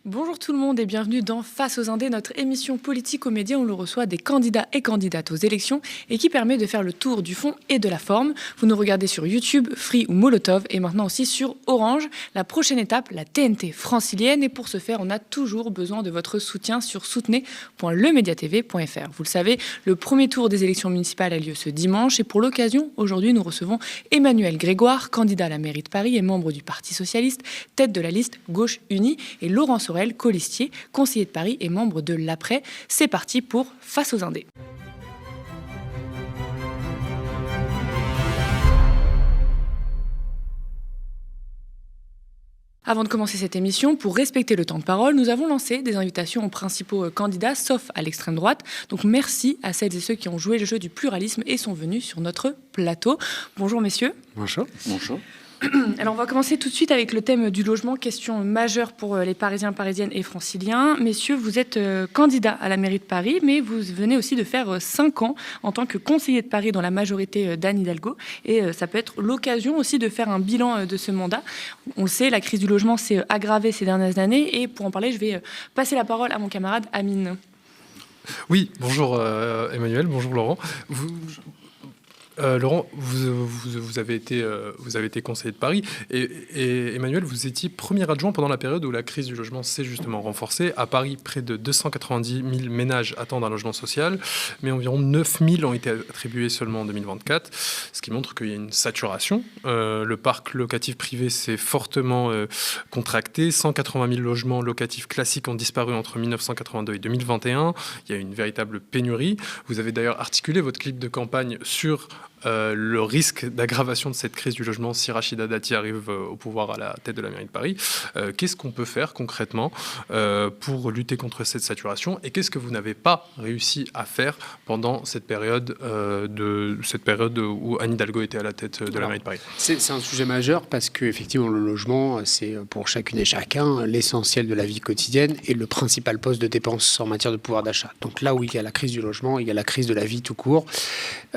Bonjour tout le monde et bienvenue dans Face aux Indés, notre émission politique aux médias où l'on reçoit des candidats et candidates aux élections et qui permet de faire le tour du fond et de la forme. Vous nous regardez sur YouTube, Free ou Molotov et maintenant aussi sur Orange. La prochaine étape, la TNT francilienne, et pour ce faire, on a toujours besoin de votre soutien sur soutenez.lemediatv.fr. Vous le savez, le premier tour des élections municipales a lieu ce dimanche et pour l'occasion, aujourd'hui, nous recevons Emmanuel Grégoire, candidat à la mairie de Paris et membre du Parti socialiste, tête de la liste Gauche Unie, et Laurent Sorel, colistier, conseiller de Paris et membre de l'Après. C'est parti pour Face aux Indés. Avant de commencer cette émission, pour respecter le temps de parole, nous avons lancé des invitations aux principaux candidats, sauf à l'extrême droite. Donc merci à celles et ceux qui ont joué le jeu du pluralisme et sont venus sur notre plateau. Bonjour messieurs. Bonjour. Bonjour. Alors on va commencer tout de suite avec le thème du logement, question majeure pour les Parisiens, Parisiennes et Franciliens. Messieurs, vous êtes candidats à la mairie de Paris, mais vous venez aussi de faire 5 ans en tant que conseiller de Paris dans la majorité d'Anne Hidalgo. Et ça peut être l'occasion aussi de faire un bilan de ce mandat. On le sait, la crise du logement s'est aggravée ces dernières années. Et pour en parler, je vais passer la parole à mon camarade Amine. Oui, bonjour Emmanuel, bonjour Laurent. Laurent, vous avez été conseiller de Paris et Emmanuel, vous étiez premier adjoint pendant la période où la crise du logement s'est justement renforcée. À Paris, près de 290 000 ménages attendent un logement social, mais environ 9 000 ont été attribués seulement en 2024, ce qui montre qu'il y a une saturation. Le parc locatif privé s'est fortement contracté. 180 000 logements locatifs classiques ont disparu entre 1982 et 2021. Il y a une véritable pénurie. Vous avez d'ailleurs articulé votre clip de campagne sur le risque d'aggravation de cette crise du logement si Rachida Dati arrive au pouvoir à la tête de la mairie de Paris. Qu'est-ce qu'on peut faire concrètement pour lutter contre cette saturation et qu'est-ce que vous n'avez pas réussi à faire pendant cette période où Anne Hidalgo était à la tête de la mairie de Paris? C'est un sujet majeur parce que effectivement le logement, c'est pour chacune et chacun l'essentiel de la vie quotidienne et le principal poste de dépense en matière de pouvoir d'achat. Donc là où il y a la crise du logement, il y a la crise de la vie tout court.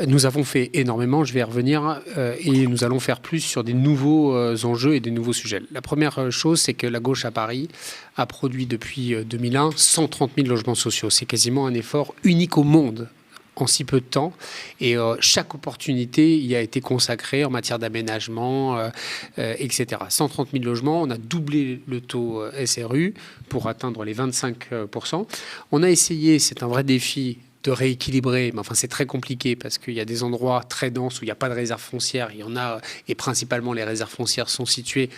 Nous avons fait énormément, je vais y revenir, et nous allons faire plus sur des nouveaux enjeux et des nouveaux sujets. La première chose, c'est que la gauche à Paris a produit depuis 2001 130 000 logements sociaux. C'est quasiment un effort unique au monde en si peu de temps. Et chaque opportunité y a été consacrée en matière d'aménagement, etc. 130 000 logements, on a doublé le taux SRU pour atteindre les 25%. On a essayé, c'est un vrai défi, de rééquilibrer, mais enfin c'est très compliqué parce qu'il y a des endroits très denses où il n'y a pas de réserve foncière, il y en a, et principalement les réserves foncières sont situées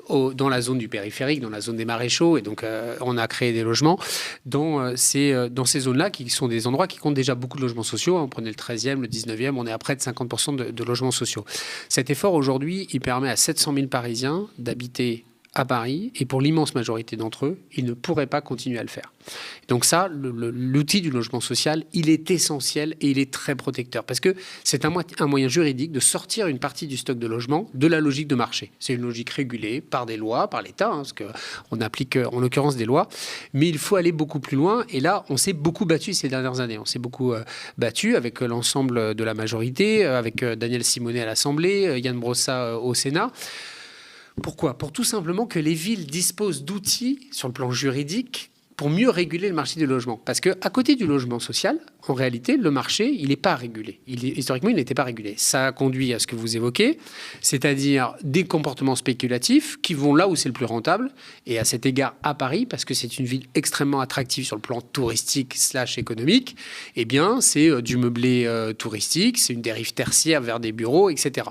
dans la zone du périphérique, dans la zone des maréchaux, et donc on a créé des logements dans ces zones-là qui sont des endroits qui comptent déjà beaucoup de logements sociaux. On prenait le 13e, le 19e, on est à près de 50% de logements sociaux. Cet effort aujourd'hui, il permet à 700 000 Parisiens d'habiter à Paris, et pour l'immense majorité d'entre eux, ils ne pourraient pas continuer à le faire. Donc ça, l'outil du logement social, il est essentiel et il est très protecteur, parce que c'est un moyen juridique de sortir une partie du stock de logement de la logique de marché. C'est une logique régulée par des lois, par l'État, parce qu'on applique en l'occurrence des lois, mais il faut aller beaucoup plus loin, et là, on s'est beaucoup battu ces dernières années. On s'est beaucoup battu avec l'ensemble de la majorité, avec Daniel Simonet à l'Assemblée, Yann Brossa au Sénat. Pourquoi ? Pour tout simplement que les villes disposent d'outils sur le plan juridique pour mieux réguler le marché du logement. Parce qu'à côté du logement social, en réalité, le marché, il n'est pas régulé. Historiquement, il n'était pas régulé. Ça a conduit à ce que vous évoquez, c'est-à-dire des comportements spéculatifs qui vont là où c'est le plus rentable. Et à cet égard, à Paris, parce que c'est une ville extrêmement attractive sur le plan touristique / économique, eh bien, c'est du meublé touristique, c'est une dérive tertiaire vers des bureaux, etc.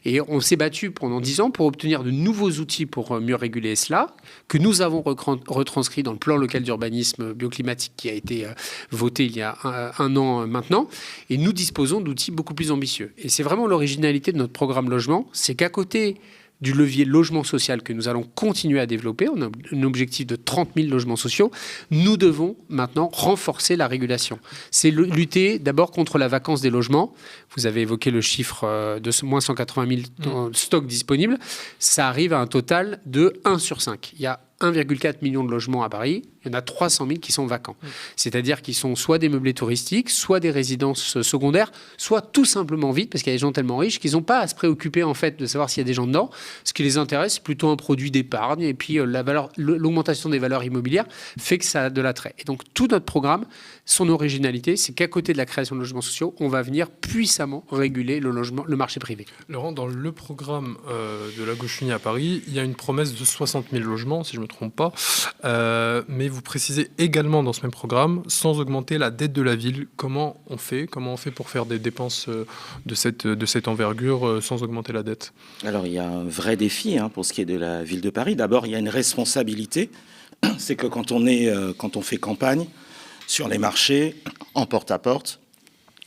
Et on s'est battu pendant 10 ans pour obtenir de nouveaux outils pour mieux réguler cela, que nous avons retranscrit dans le plan local d'urbanisme bioclimatique qui a été voté il y a un an maintenant, et nous disposons d'outils beaucoup plus ambitieux. Et c'est vraiment l'originalité de notre programme logement, c'est qu'à côté du levier logement social que nous allons continuer à développer, on a un objectif de 30 000 logements sociaux, nous devons maintenant renforcer la régulation. C'est lutter d'abord contre la vacance des logements. Vous avez évoqué le chiffre de moins 180 000 stocks disponibles. Ça arrive à un total de 1 sur 5. Il y a 1,4 million de logements à Paris, il y en a 300 000 qui sont vacants. C'est-à-dire qu'ils sont soit des meublés touristiques, soit des résidences secondaires, soit tout simplement vides, parce qu'il y a des gens tellement riches qu'ils n'ont pas à se préoccuper en fait de savoir s'il y a des gens dedans. Ce qui les intéresse, c'est plutôt un produit d'épargne. Et puis l'augmentation des valeurs immobilières fait que ça a de l'attrait. Et donc tout notre programme, son originalité, c'est qu'à côté de la création de logements sociaux, on va venir puissamment réguler le marché privé. Laurent, dans le programme de la Gauche Unie à Paris, il y a une promesse de 60 000 logements, si je ne me trompe pas. Mais vous précisez également dans ce même programme, sans augmenter la dette de la ville. Comment on fait pour faire des dépenses de cette envergure sans augmenter la dette? Alors, il y a un vrai défi pour ce qui est de la ville de Paris. D'abord, il y a une responsabilité. C'est que quand on fait campagne sur les marchés, en porte-à-porte,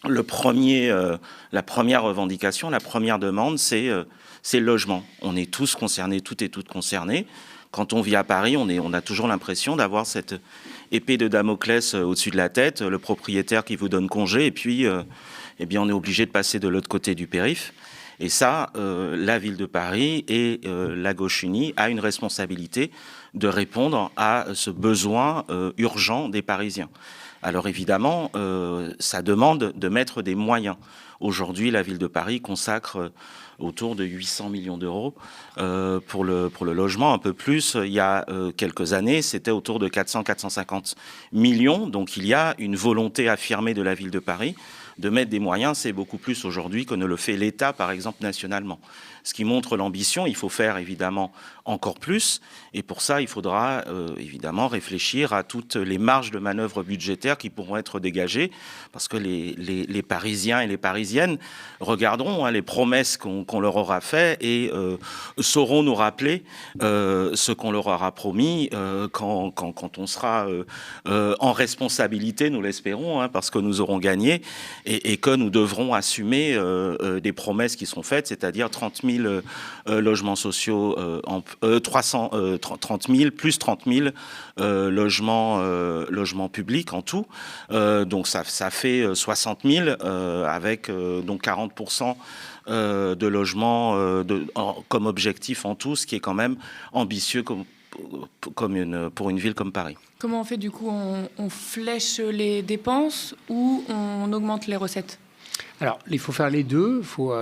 la première revendication, la première demande, c'est le logement. On est tous concernés, toutes et toutes concernées. Quand on vit à Paris, on a toujours l'impression d'avoir cette épée de Damoclès au-dessus de la tête, le propriétaire qui vous donne congé, et puis eh bien, on est obligé de passer de l'autre côté du périph'. Et ça, la ville de Paris et la Gauche Unie a une responsabilité de répondre à ce besoin urgent des Parisiens. Alors évidemment, ça demande de mettre des moyens. Aujourd'hui, la ville de Paris consacre autour de 800 millions d'euros pour le logement, un peu plus. Il y a quelques années, c'était autour de 400-450 millions. Donc il y a une volonté affirmée de la ville de Paris de mettre des moyens. C'est beaucoup plus aujourd'hui que ne le fait l'État, par exemple, nationalement. Ce qui montre l'ambition. Il faut faire évidemment encore plus. Et pour ça, il faudra évidemment réfléchir à toutes les marges de manœuvre budgétaires qui pourront être dégagées. Parce que les Parisiens et les Parisiennes regarderont les promesses qu'on leur aura faites et sauront nous rappeler ce qu'on leur aura promis quand on sera en responsabilité, nous l'espérons, parce que nous aurons gagné et que nous devrons assumer des promesses qui sont faites, c'est-à-dire 30 000 logements sociaux, 30 000 plus 30 000 logements publics en tout. Donc ça fait 60 000 avec donc 40% de logements comme objectif en tout, ce qui est quand même ambitieux pour une ville comme Paris. Comment on fait du coup? On flèche les dépenses ou on augmente les recettes? Alors, il faut faire les deux. Il faut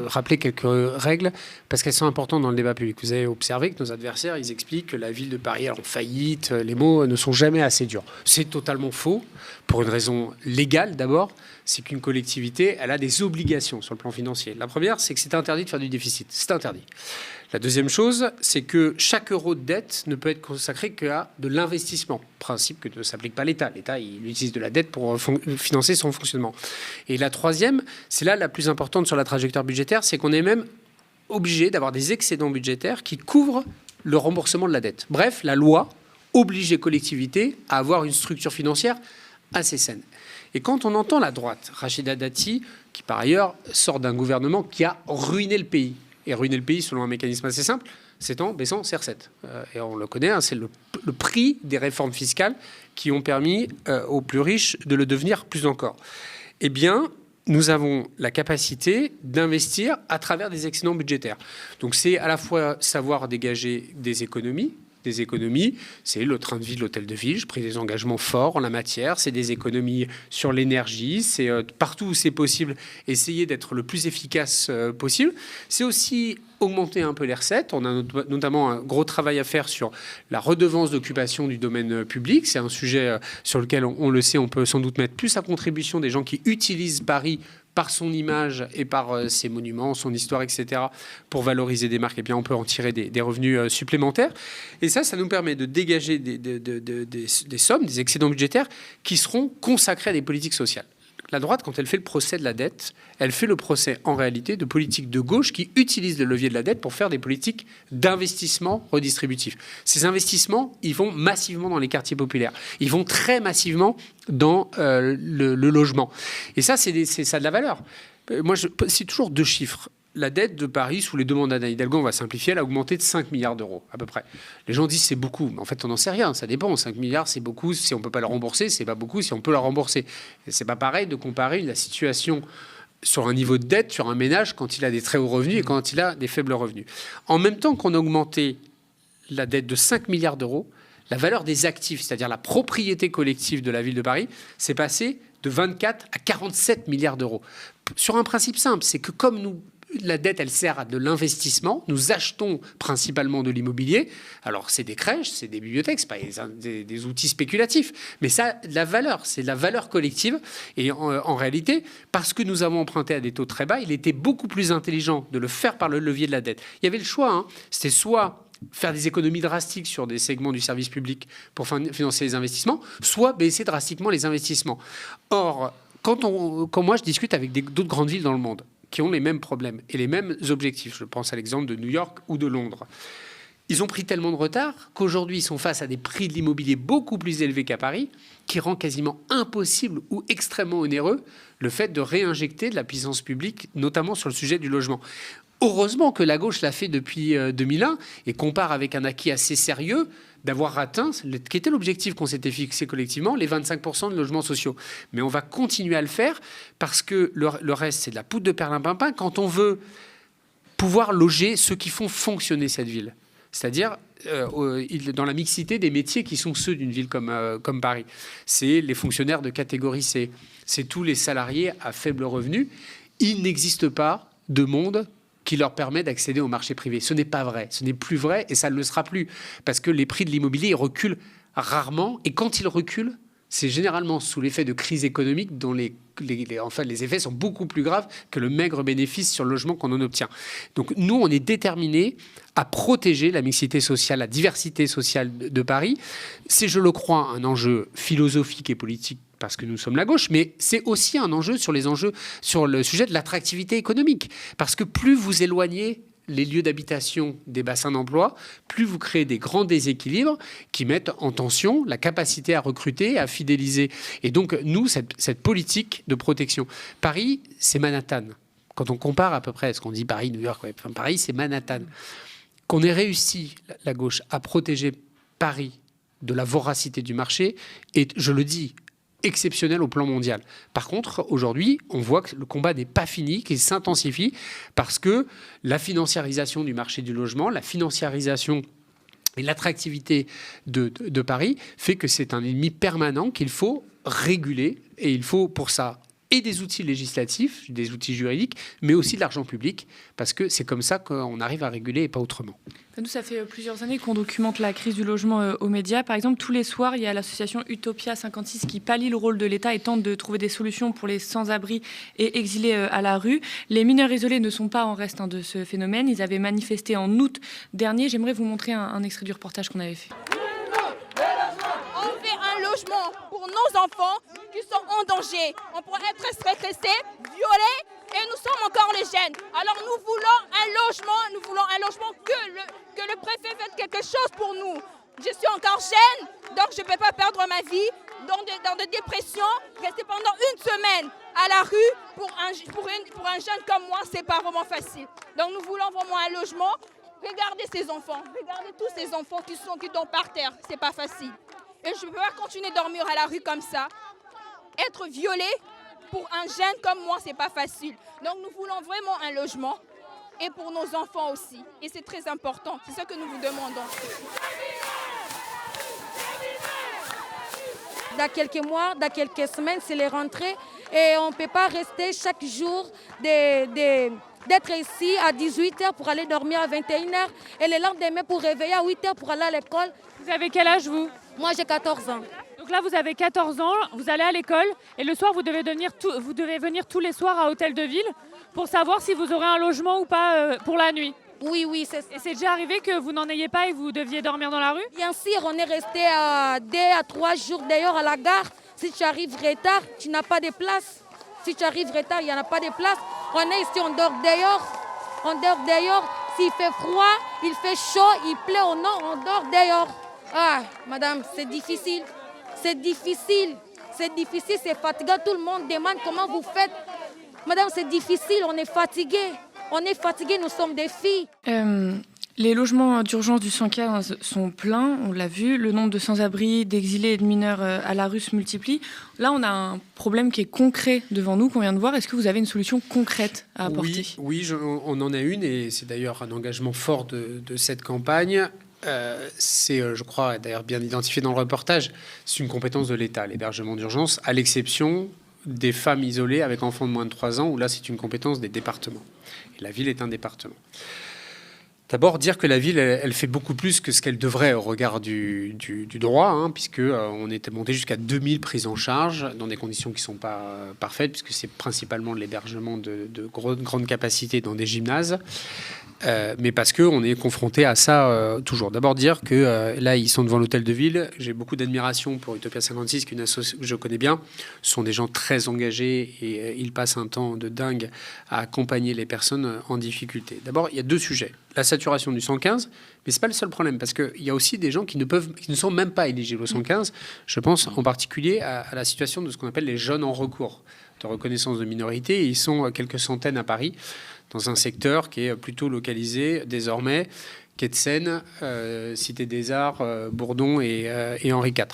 rappeler quelques règles parce qu'elles sont importantes dans le débat public. Vous avez observé que nos adversaires, ils expliquent que la ville de Paris est en faillite. Les mots ne sont jamais assez durs. C'est totalement faux pour une raison légale d'abord. C'est qu'une collectivité, elle a des obligations sur le plan financier. La première, c'est que c'est interdit de faire du déficit. C'est interdit. La deuxième chose, c'est que chaque euro de dette ne peut être consacré qu'à de l'investissement. Principe que ne s'applique pas l'État. L'État, il utilise de la dette pour financer son fonctionnement. Et la troisième, c'est là la plus importante sur la trajectoire budgétaire, c'est qu'on est même obligé d'avoir des excédents budgétaires qui couvrent le remboursement de la dette. Bref, la loi oblige les collectivités à avoir une structure financière assez saine. Et quand on entend la droite, Rachida Dati, qui par ailleurs sort d'un gouvernement qui a ruiné le pays, et ruiner le pays selon un mécanisme assez simple, c'est en baissant ses recettes. Et on le connaît, c'est le prix des réformes fiscales qui ont permis aux plus riches de le devenir plus encore. Eh bien, nous avons la capacité d'investir à travers des excédents budgétaires. Donc c'est à la fois savoir dégager des économies, c'est le train de vie de l'hôtel de ville. Je pris des engagements forts en la matière. C'est des économies sur l'énergie. C'est partout où c'est possible, essayer d'être le plus efficace possible. C'est aussi augmenter un peu les recettes. On a notamment un gros travail à faire sur la redevance d'occupation du domaine public. C'est un sujet sur lequel, on le sait, on peut sans doute mettre plus à contribution des gens qui utilisent Paris par son image et par ses monuments, son histoire, etc., pour valoriser des marques. Et bien, on peut en tirer des revenus supplémentaires. Et ça nous permet de dégager des sommes, des excédents budgétaires qui seront consacrés à des politiques sociales. La droite, quand elle fait le procès de la dette, elle fait le procès, en réalité, de politiques de gauche qui utilisent le levier de la dette pour faire des politiques d'investissement redistributif. Ces investissements, ils vont massivement dans les quartiers populaires. Ils vont très massivement dans le logement. Et ça, ça a de la valeur. Moi, c'est toujours deux chiffres. La dette de Paris, sous les deux mandats d'Anne Hidalgo, on va simplifier, elle a augmenté de 5 milliards d'euros, à peu près. Les gens disent c'est beaucoup, mais en fait, on n'en sait rien, ça dépend. 5 milliards, c'est beaucoup. Si on ne peut pas le rembourser, c'est pas beaucoup. Si on peut la rembourser, c'est pas pareil de comparer la situation sur un niveau de dette sur un ménage quand il a des très hauts revenus et quand il a des faibles revenus. En même temps qu'on a augmenté la dette de 5 milliards d'euros, la valeur des actifs, c'est-à-dire la propriété collective de la ville de Paris, s'est passée de 24 à 47 milliards d'euros. Sur un principe simple, c'est que comme la dette, elle sert à de l'investissement. Nous achetons principalement de l'immobilier. Alors, c'est des crèches, c'est des bibliothèques, c'est pas des outils spéculatifs. Mais ça, la valeur, c'est la valeur collective. Et en réalité, parce que nous avons emprunté à des taux très bas, il était beaucoup plus intelligent de le faire par le levier de la dette. Il y avait le choix. C'était soit faire des économies drastiques sur des segments du service public pour financer les investissements, soit baisser drastiquement les investissements. Or, quand moi, je discute avec d'autres grandes villes dans le monde, qui ont les mêmes problèmes et les mêmes objectifs. Je pense à l'exemple de New York ou de Londres. Ils ont pris tellement de retard qu'aujourd'hui, ils sont face à des prix de l'immobilier beaucoup plus élevés qu'à Paris, qui rend quasiment impossible ou extrêmement onéreux le fait de réinjecter de la puissance publique, notamment sur le sujet du logement. Heureusement que la gauche l'a fait depuis 2001 et compare avec un acquis assez sérieux d'avoir atteint, qui était l'objectif qu'on s'était fixé collectivement, les 25% de logements sociaux. Mais on va continuer à le faire parce que le reste, c'est de la poudre de perlimpinpin quand on veut pouvoir loger ceux qui font fonctionner cette ville. C'est-à-dire dans la mixité des métiers qui sont ceux d'une ville comme Paris. C'est les fonctionnaires de catégorie C. C'est tous les salariés à faible revenu. Il n'existe pas de monde qui leur permet d'accéder au marché privé. Ce n'est pas vrai, ce n'est plus vrai et ça ne le sera plus. Parce que les prix de l'immobilier reculent rarement et quand ils reculent, c'est généralement sous l'effet de crise économique dont les effets sont beaucoup plus graves que le maigre bénéfice sur le logement qu'on en obtient. Donc nous, on est déterminés à protéger la mixité sociale, la diversité sociale de Paris. C'est, je le crois, un enjeu philosophique et politique parce que nous sommes la gauche, mais c'est aussi un enjeu sur le sujet de l'attractivité économique. Parce que plus vous éloignez les lieux d'habitation des bassins d'emploi, plus vous créez des grands déséquilibres qui mettent en tension la capacité à recruter, à fidéliser. Et donc, nous, cette politique de protection. Paris, c'est Manhattan. Quand on compare à peu près, ce qu'on dit Paris, New York, Paris, c'est Manhattan. Qu'on ait réussi, la gauche, à protéger Paris de la voracité du marché, et je le dis, exceptionnel au plan mondial. Par contre, aujourd'hui, on voit que le combat n'est pas fini, qu'il s'intensifie, parce que la financiarisation du marché du logement, la financiarisation et l'attractivité de Paris fait que c'est un ennemi permanent qu'il faut réguler, et il faut pour ça et des outils législatifs, des outils juridiques, mais aussi de l'argent public, parce que c'est comme ça qu'on arrive à réguler et pas autrement. Nous, ça fait plusieurs années qu'on documente la crise du logement aux médias. Par exemple, tous les soirs, il y a l'association Utopia 56 qui pallie le rôle de l'État et tente de trouver des solutions pour les sans-abri et exilés à la rue. Les mineurs isolés ne sont pas en reste de ce phénomène. Ils avaient manifesté en août dernier. J'aimerais vous montrer un extrait du reportage qu'on avait fait. On fait un logement pour nos enfants qui sont en danger. On pourrait être stressés, violés, et nous sommes encore les jeunes. Alors nous voulons un logement que le préfet fasse quelque chose pour nous. Je suis encore jeune, donc je ne peux pas perdre ma vie dans des dépressions. Rester pendant une semaine à la rue pour un jeune comme moi, c'est pas vraiment facile. Donc nous voulons vraiment un logement. Regardez ces enfants, regardez tous ces enfants qui sont par terre, c'est pas facile. Et je ne peux pas continuer à dormir à la rue comme ça. Être violé pour un jeune comme moi, c'est pas facile. Donc nous voulons vraiment un logement et pour nos enfants aussi. Et c'est très important, c'est ce que nous vous demandons. Dans quelques mois, dans quelques semaines, c'est les rentrées et on ne peut pas rester chaque jour d'être ici à 18h pour aller dormir à 21h et le lendemain pour réveiller à 8h pour aller à l'école. Vous avez quel âge, vous ? Moi, j'ai 14 ans. Donc là, vous avez 14 ans, vous allez à l'école et le soir, vous devez venir tous les soirs à Hôtel de Ville pour savoir si vous aurez un logement ou pas pour la nuit. Oui, c'est ça. Et c'est déjà arrivé que vous n'en ayez pas et que vous deviez dormir dans la rue ? Bien sûr, on est resté 2 à 3 jours d'ailleurs à la gare. Si tu arrives retard, tu n'as pas de place. Si tu arrives retard, il n'y en a pas de place. On est ici, on dort dehors. On dort dehors. S'il fait froid, il fait chaud, il pleut ou non, on dort dehors. Ah, madame, c'est difficile. C'est difficile. C'est difficile, c'est fatigant. Tout le monde demande comment vous faites. Madame, c'est difficile, on est fatigué. On est fatigué, nous sommes des filles. Les logements d'urgence du 115 sont pleins, on l'a vu. Le nombre de sans-abri, d'exilés et de mineurs à la rue se multiplie. Là, on a un problème qui est concret devant nous, qu'on vient de voir. Est-ce que vous avez une solution concrète à apporter ? Oui, on en a une, et c'est d'ailleurs un engagement fort de cette campagne. c'est, je crois, d'ailleurs bien identifié dans le reportage, c'est une compétence de l'État, l'hébergement d'urgence, à l'exception des femmes isolées avec enfants de moins de 3 ans, où là, c'est une compétence des départements. Et la ville est un département. D'abord, dire que la ville, elle fait beaucoup plus que ce qu'elle devrait au regard du droit, puisque on était monté jusqu'à 2000 prises en charge dans des conditions qui ne sont pas parfaites, puisque c'est principalement de l'hébergement de grande capacité dans des gymnases. Mais parce qu'on est confronté à ça toujours. D'abord dire que là, ils sont devant l'hôtel de ville. J'ai beaucoup d'admiration pour Utopia 56, qui est une association que je connais bien. Ce sont des gens très engagés et ils passent un temps de dingue à accompagner les personnes en difficulté. D'abord, il y a 2 sujets. La saturation du 115, mais ce n'est pas le seul problème, parce qu'il y a aussi des gens qui ne sont même pas éligibles au 115. Je pense en particulier à la situation de ce qu'on appelle les jeunes en recours de reconnaissance de minorité. Ils sont quelques centaines à Paris, dans un secteur qui est plutôt localisé désormais, quai de Seine, Cité des Arts, Bourdon et Henri IV.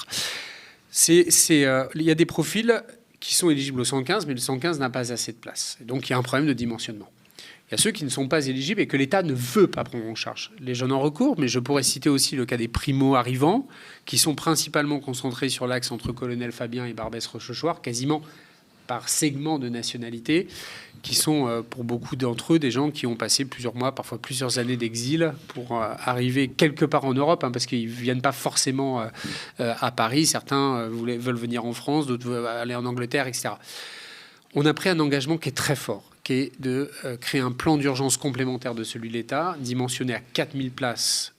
Il y a des profils qui sont éligibles au 115, mais le 115 n'a pas assez de place. Donc il y a un problème de dimensionnement. Il y a ceux qui ne sont pas éligibles et que l'État ne veut pas prendre en charge. Les jeunes en recours, mais je pourrais citer aussi le cas des primo-arrivants, qui sont principalement concentrés sur l'axe entre Colonel Fabien et Barbès-Rochechouart, quasiment par segment de nationalité, qui sont pour beaucoup d'entre eux des gens qui ont passé plusieurs mois, parfois plusieurs années d'exil pour arriver quelque part en Europe, parce qu'ils ne viennent pas forcément à Paris. Certains veulent venir en France, d'autres veulent aller en Angleterre, etc. On a pris un engagement qui est très fort, qui est de créer un plan d'urgence complémentaire de celui de l'État, dimensionné à 4000 places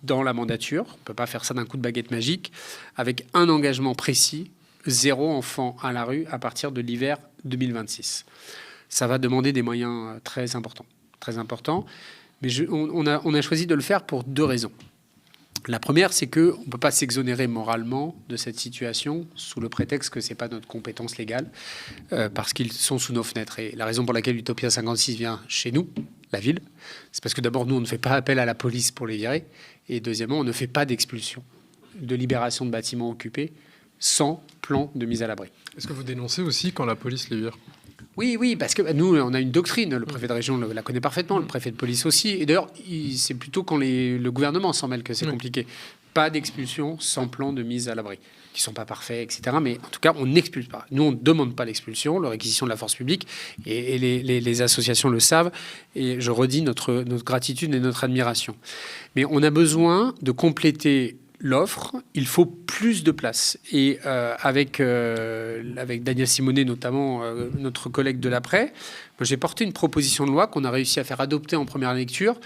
dans la mandature. On ne peut pas faire ça d'un coup de baguette magique, avec un engagement précis: 0 enfant à la rue à partir de l'hiver 2026. Ça va demander des moyens très importants. Mais on a choisi de le faire pour 2 raisons. La première, c'est qu'on ne peut pas s'exonérer moralement de cette situation sous le prétexte que ce n'est pas notre compétence légale, parce qu'ils sont sous nos fenêtres. Et la raison pour laquelle Utopia 56 vient chez nous, la ville, c'est parce que d'abord, nous, on ne fait pas appel à la police pour les virer. Et deuxièmement, on ne fait pas d'expulsion, de libération de bâtiments occupés sans plan de mise à l'abri. Est-ce que vous dénoncez aussi quand la police les vire ? Oui, parce que nous, on a une doctrine. Le préfet de région la connaît parfaitement, le préfet de police aussi. Et d'ailleurs, c'est plutôt quand le gouvernement s'en mêle que c'est compliqué. Pas d'expulsion sans plan de mise à l'abri, qui ne sont pas parfaits, etc. Mais en tout cas, on n'expulse pas. Nous, on ne demande pas l'expulsion, la réquisition de la force publique. Et les associations le savent. Et je redis notre gratitude et notre admiration. Mais on a besoin de compléter l'offre, il faut plus de place. Et avec Daniel Simonet, notamment notre collègue de l'Après, j'ai porté une proposition de loi qu'on a réussi à faire adopter en première lecture,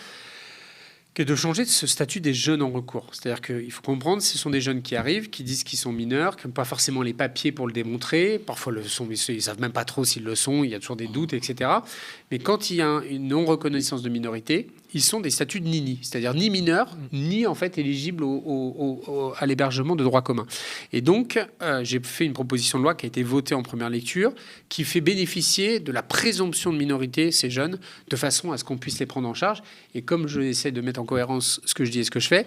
qui est de changer ce statut des jeunes en recours. C'est-à-dire qu'il faut comprendre, ce sont des jeunes qui arrivent, qui disent qu'ils sont mineurs, qui n'ont pas forcément les papiers pour le démontrer. Parfois le sont, mais ils ne savent même pas trop s'ils le sont, il y a toujours des doutes, etc. Mais quand il y a une non-reconnaissance de minorité, ils sont des statuts de nini, c'est-à-dire ni mineurs, ni en fait éligibles à l'hébergement de droit commun. Et donc, j'ai fait une proposition de loi qui a été votée en première lecture, qui fait bénéficier de la présomption de minorité ces jeunes, de façon à ce qu'on puisse les prendre en charge. Et comme je essaie de mettre en cohérence ce que je dis et ce que je fais,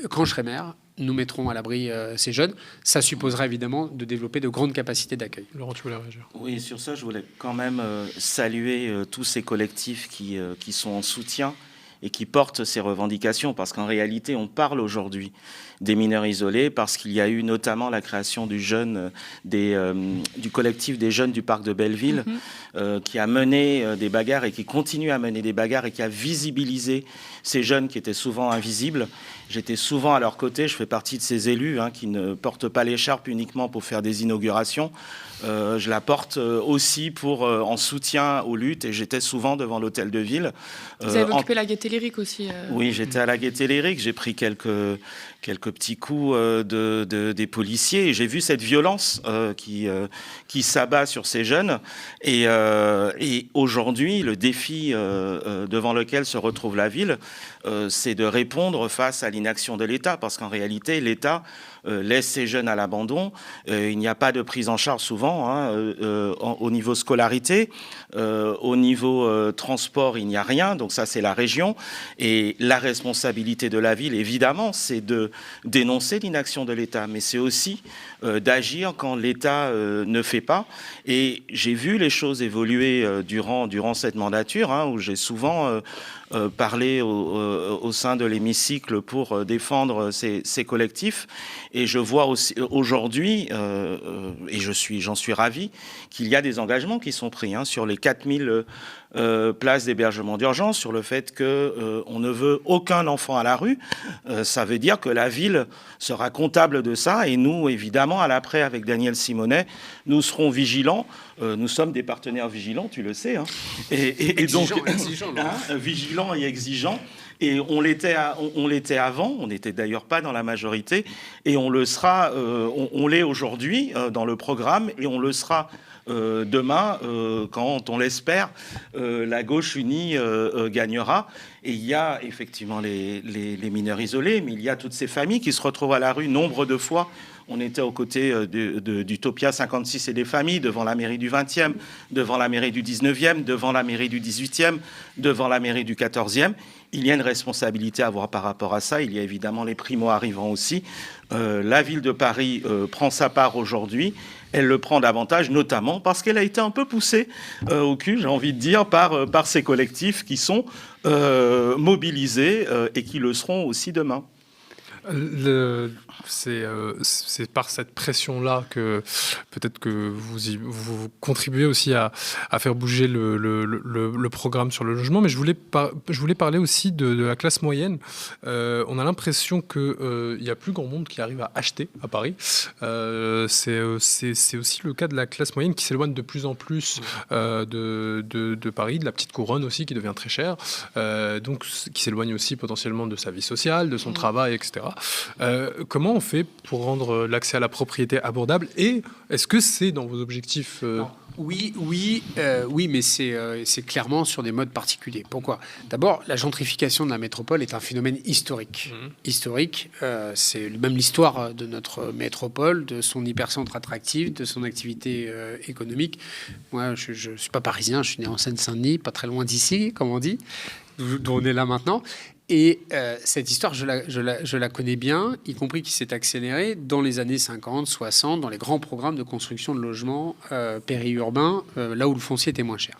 quand je serai maire, nous mettrons à l'abri ces jeunes. Ça supposera évidemment de développer de grandes capacités d'accueil. Laurent, tu voulais réagir ? Oui, sur ça, je voulais quand même saluer tous ces collectifs qui sont en soutien et qui portent ces revendications, parce qu'en réalité, on parle aujourd'hui des mineurs isolés, parce qu'il y a eu notamment la création du collectif des jeunes du parc de Belleville, qui a mené des bagarres et qui continue à mener des bagarres et qui a visibilisé ces jeunes qui étaient souvent invisibles. J'étais souvent à leur côté, je fais partie de ces élus qui ne portent pas l'écharpe uniquement pour faire des inaugurations. Je la porte aussi en soutien aux luttes, et j'étais souvent devant l'hôtel de ville. Vous avez occupé la Gaîté Lyrique aussi. Oui, j'étais à la Gaîté Lyrique, j'ai pris quelques petits coups des policiers, et j'ai vu cette violence qui s'abat sur ces jeunes. Et aujourd'hui, le défi devant lequel se retrouve la ville, c'est de répondre face à l'inaction de l'État, parce qu'en réalité, l'État laisse ces jeunes à l'abandon. Il n'y a pas de prise en charge souvent au niveau scolarité. Au niveau transport, il n'y a rien. Donc ça, c'est la région. Et la responsabilité de la ville, évidemment, c'est de dénoncer l'inaction de l'État. Mais c'est aussi d'agir quand l'État ne fait pas. Et j'ai vu les choses évoluer durant cette mandature, où j'ai souvent parlé au sein de l'hémicycle pour défendre ces collectifs. Et je vois aussi aujourd'hui, et j'en suis ravi, qu'il y a des engagements qui sont pris sur les 4000 places d'hébergement d'urgence, sur le fait qu'on ne veut aucun enfant à la rue. Ça veut dire que la ville sera comptable de ça. Et nous, évidemment, à l'après, avec Daniel Simonet, nous serons vigilants. Nous sommes des partenaires vigilants, tu le sais. Et donc, vigilants et exigeants. Et on l'était avant, on n'était d'ailleurs pas dans la majorité, et on le sera, on l'est aujourd'hui dans le programme, et on le sera demain, quand on l'espère, la gauche unie gagnera. Et il y a effectivement les mineurs isolés, mais il y a toutes ces familles qui se retrouvent à la rue nombre de fois. On était aux côtés d'Utopia 56 et des familles, devant la mairie du 20e, devant la mairie du 19e, devant la mairie du 18e, devant la mairie du 14e. Il y a une responsabilité à avoir par rapport à ça. Il y a évidemment les primo-arrivants aussi. La ville de Paris prend sa part aujourd'hui. Elle le prend davantage, notamment parce qu'elle a été un peu poussée au cul, j'ai envie de dire, par ces collectifs qui sont mobilisés et qui le seront aussi demain. C'est par cette pression-là que peut-être que vous contribuez aussi à faire bouger le programme sur le logement. Mais je voulais parler aussi de la classe moyenne. On a l'impression qu'il y a plus grand monde qui arrive à acheter à Paris. C'est aussi le cas de la classe moyenne qui s'éloigne de plus en plus de Paris, de la petite couronne aussi qui devient très chère, donc qui s'éloigne aussi potentiellement de sa vie sociale, de son travail, etc. Comment on fait pour rendre l'accès à la propriété abordable, et est-ce que c'est dans vos objectifs Oui, mais c'est clairement sur des modes particuliers. Pourquoi ? D'abord, la gentrification de la métropole est un phénomène historique. Historique, c'est même l'histoire de notre métropole, de son hypercentre attractif, de son activité économique. Moi, je ne suis pas parisien, je suis né en Seine-Saint-Denis, pas très loin d'ici, comme on dit, d'où on est là maintenant. Et cette histoire, je la connais bien, y compris qui s'est accélérée dans les années 50, 60, dans les grands programmes de construction de logements périurbains, là où le foncier était moins cher.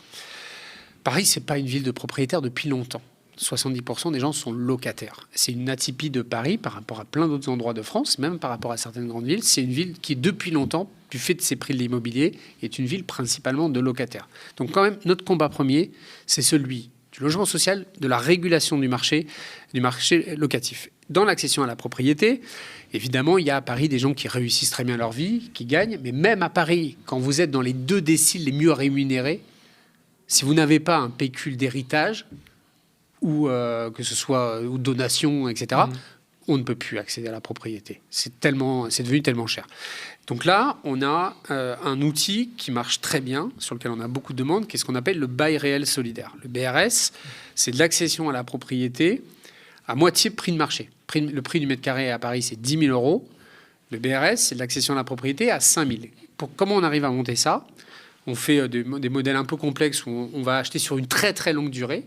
Paris, c'est pas une ville de propriétaires depuis longtemps. 70% des gens sont locataires. C'est une atypie de Paris par rapport à plein d'autres endroits de France, même par rapport à certaines grandes villes. C'est une ville qui, depuis longtemps, du fait de ses prix de l'immobilier, est une ville principalement de locataires. Donc quand même, notre combat premier, c'est celui du logement social, de la régulation du marché locatif. Dans l'accession à la propriété, évidemment, il y a à Paris des gens qui réussissent très bien leur vie, qui gagnent, mais même à Paris, quand vous êtes dans les 2 déciles les mieux rémunérés, si vous n'avez pas un pécule d'héritage, ou que ce soit ou donation, etc., on ne peut plus accéder à la propriété. C'est devenu tellement cher. Donc là, on a un outil qui marche très bien, sur lequel on a beaucoup de demandes, qui est ce qu'on appelle le bail réel solidaire. Le BRS, c'est de l'accession à la propriété à moitié prix de marché. Le prix du mètre carré à Paris, c'est 10 000 euros. Le BRS, c'est de l'accession à la propriété à 5 000. Comment on arrive à monter ça ? On fait des modèles un peu complexes où on va acheter sur une très très longue durée.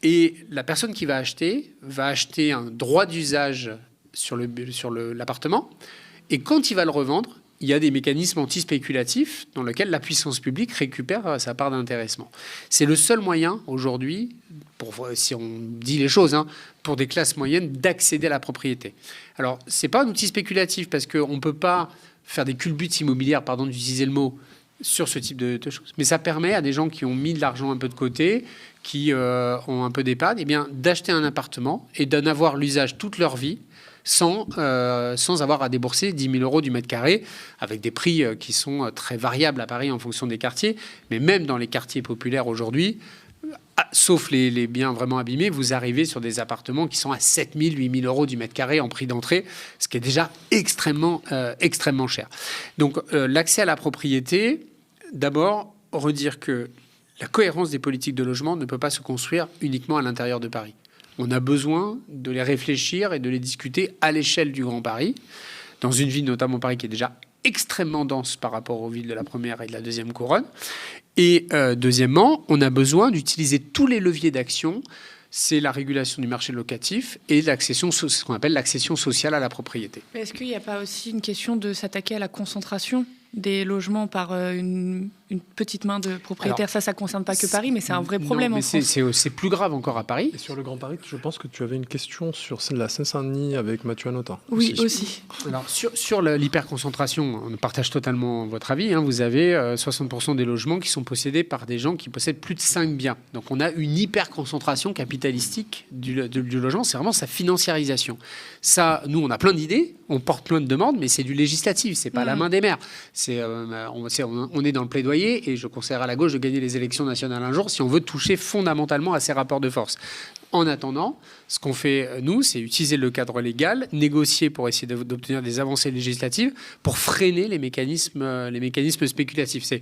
Et la personne qui va acheter un droit d'usage sur l'appartement. Et quand il va le revendre, il y a des mécanismes anti-spéculatifs dans lesquels la puissance publique récupère sa part d'intéressement. C'est le seul moyen aujourd'hui, si on dit les choses, pour des classes moyennes, d'accéder à la propriété. Alors, ce n'est pas un outil spéculatif parce qu'on ne peut pas faire des culbutes immobilières, pardon d'utiliser le mot, sur ce type de choses. Mais ça permet à des gens qui ont mis de l'argent un peu de côté, qui ont un peu d'épargne, eh bien, d'acheter un appartement et d'en avoir l'usage toute leur vie sans avoir à débourser 10 000 euros du mètre carré, avec des prix qui sont très variables à Paris en fonction des quartiers. Mais même dans les quartiers populaires aujourd'hui, sauf les biens vraiment abîmés, vous arrivez sur des appartements qui sont à 7 000, 8 000 euros du mètre carré en prix d'entrée, ce qui est déjà extrêmement cher. Donc l'accès à la propriété, d'abord, redire que la cohérence des politiques de logement ne peut pas se construire uniquement à l'intérieur de Paris. On a besoin de les réfléchir et de les discuter à l'échelle du Grand Paris. dans une ville, notamment Paris, qui est déjà extrêmement dense par rapport aux villes de la première et de la deuxième couronne. Et deuxièmement, on a besoin d'utiliser tous les leviers d'action. C'est la régulation du marché locatif et ce qu'on appelle l'accession sociale à la propriété. Mais est-ce qu'il n'y a pas aussi une question de s'attaquer à la concentration des logements par une petite main de propriétaires? Ça ne concerne pas que Paris, mais c'est un vrai problème en France. C'est plus grave encore à Paris. Et sur le Grand Paris, je pense que tu avais une question sur la Seine-Saint-Denis avec Mathieu Hanotin. Oui, aussi. Alors, sur l'hyperconcentration, on partage totalement votre avis. Vous avez 60% des logements qui sont possédés par des gens qui possèdent plus de 5 biens. Donc, on a une hyperconcentration capitalistique du logement. C'est vraiment sa financiarisation. Ça, nous, on a plein d'idées, on porte plein de demandes, mais c'est du législatif, c'est pas la main des maires. On est dans le plaidoyer et je conseillerais à la gauche de gagner les élections nationales un jour si on veut toucher fondamentalement à ces rapports de force. En attendant, ce qu'on fait, nous, c'est utiliser le cadre légal, négocier pour essayer d'obtenir des avancées législatives pour freiner les mécanismes spéculatifs. C'est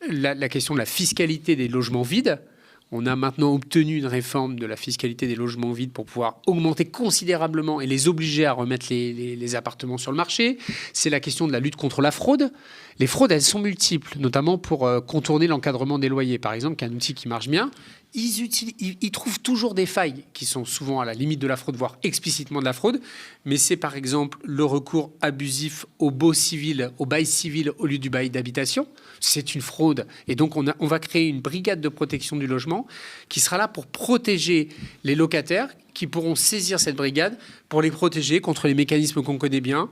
la question de la fiscalité des logements vides. On a maintenant obtenu une réforme de la fiscalité des logements vides pour pouvoir augmenter considérablement et les obliger à remettre les appartements sur le marché. C'est la question de la lutte contre la fraude. Les fraudes, elles sont multiples, notamment pour contourner l'encadrement des loyers. Par exemple, qui est un outil qui marche bien. Ils trouvent toujours des failles qui sont souvent à la limite de la fraude, voire explicitement de la fraude. Mais c'est par exemple le recours abusif au bail civil au lieu du bail d'habitation. C'est une fraude. Et donc, on va créer une brigade de protection du logement qui sera là pour protéger les locataires qui pourront saisir cette brigade pour les protéger contre les mécanismes qu'on connaît bien,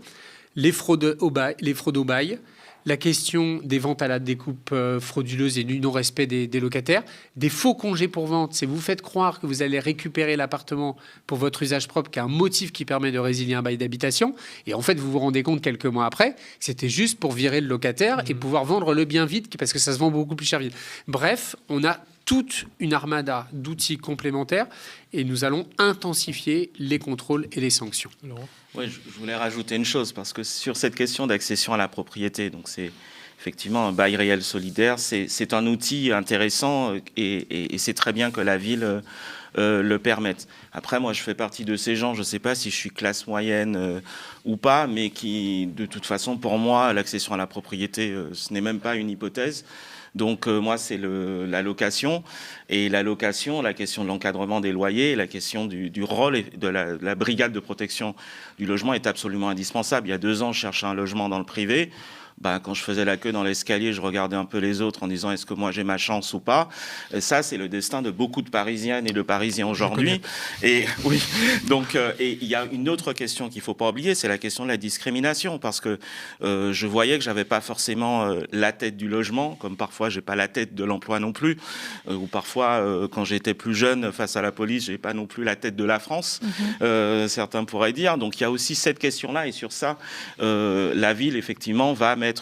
les fraudes au bail, la question des ventes à la découpe frauduleuse et du non-respect des locataires, des faux congés pour vente. C'est vous faites croire que vous allez récupérer l'appartement pour votre usage propre, qui est un motif qui permet de résilier un bail d'habitation. Et en fait, vous vous rendez compte quelques mois après que c'était juste pour virer le locataire et pouvoir vendre le bien vide, parce que ça se vend beaucoup plus cher vide. Bref, on a toute une armada d'outils complémentaires et nous allons intensifier les contrôles et les sanctions. Laurent ? Oui, je voulais rajouter une chose, parce que sur cette question d'accession à la propriété, donc c'est effectivement un bail réel solidaire, c'est un outil intéressant et c'est très bien que la ville le permette. Après, moi, je fais partie de ces gens, je ne sais pas si je suis classe moyenne ou pas, mais qui, de toute façon, pour moi, l'accession à la propriété, ce n'est même pas une hypothèse. Donc moi, c'est la location. Et la location, la question de l'encadrement des loyers, la question du rôle de la brigade de protection du logement est absolument indispensable. Il y a 2 ans, je cherchais un logement dans le privé. Quand je faisais la queue dans l'escalier, je regardais un peu les autres en disant est-ce que moi j'ai ma chance ou pas. Et ça, c'est le destin de beaucoup de Parisiennes et de Parisiens aujourd'hui. Et oui, donc et il y a une autre question qu'il faut pas oublier, c'est la question de la discrimination, parce que je voyais que j'avais pas forcément la tête du logement, comme parfois j'ai pas la tête de l'emploi non plus, ou parfois quand j'étais plus jeune face à la police, j'ai pas non plus la tête de la France. Certains pourraient dire. Donc il y a aussi cette question-là, et sur ça, la ville effectivement va mettre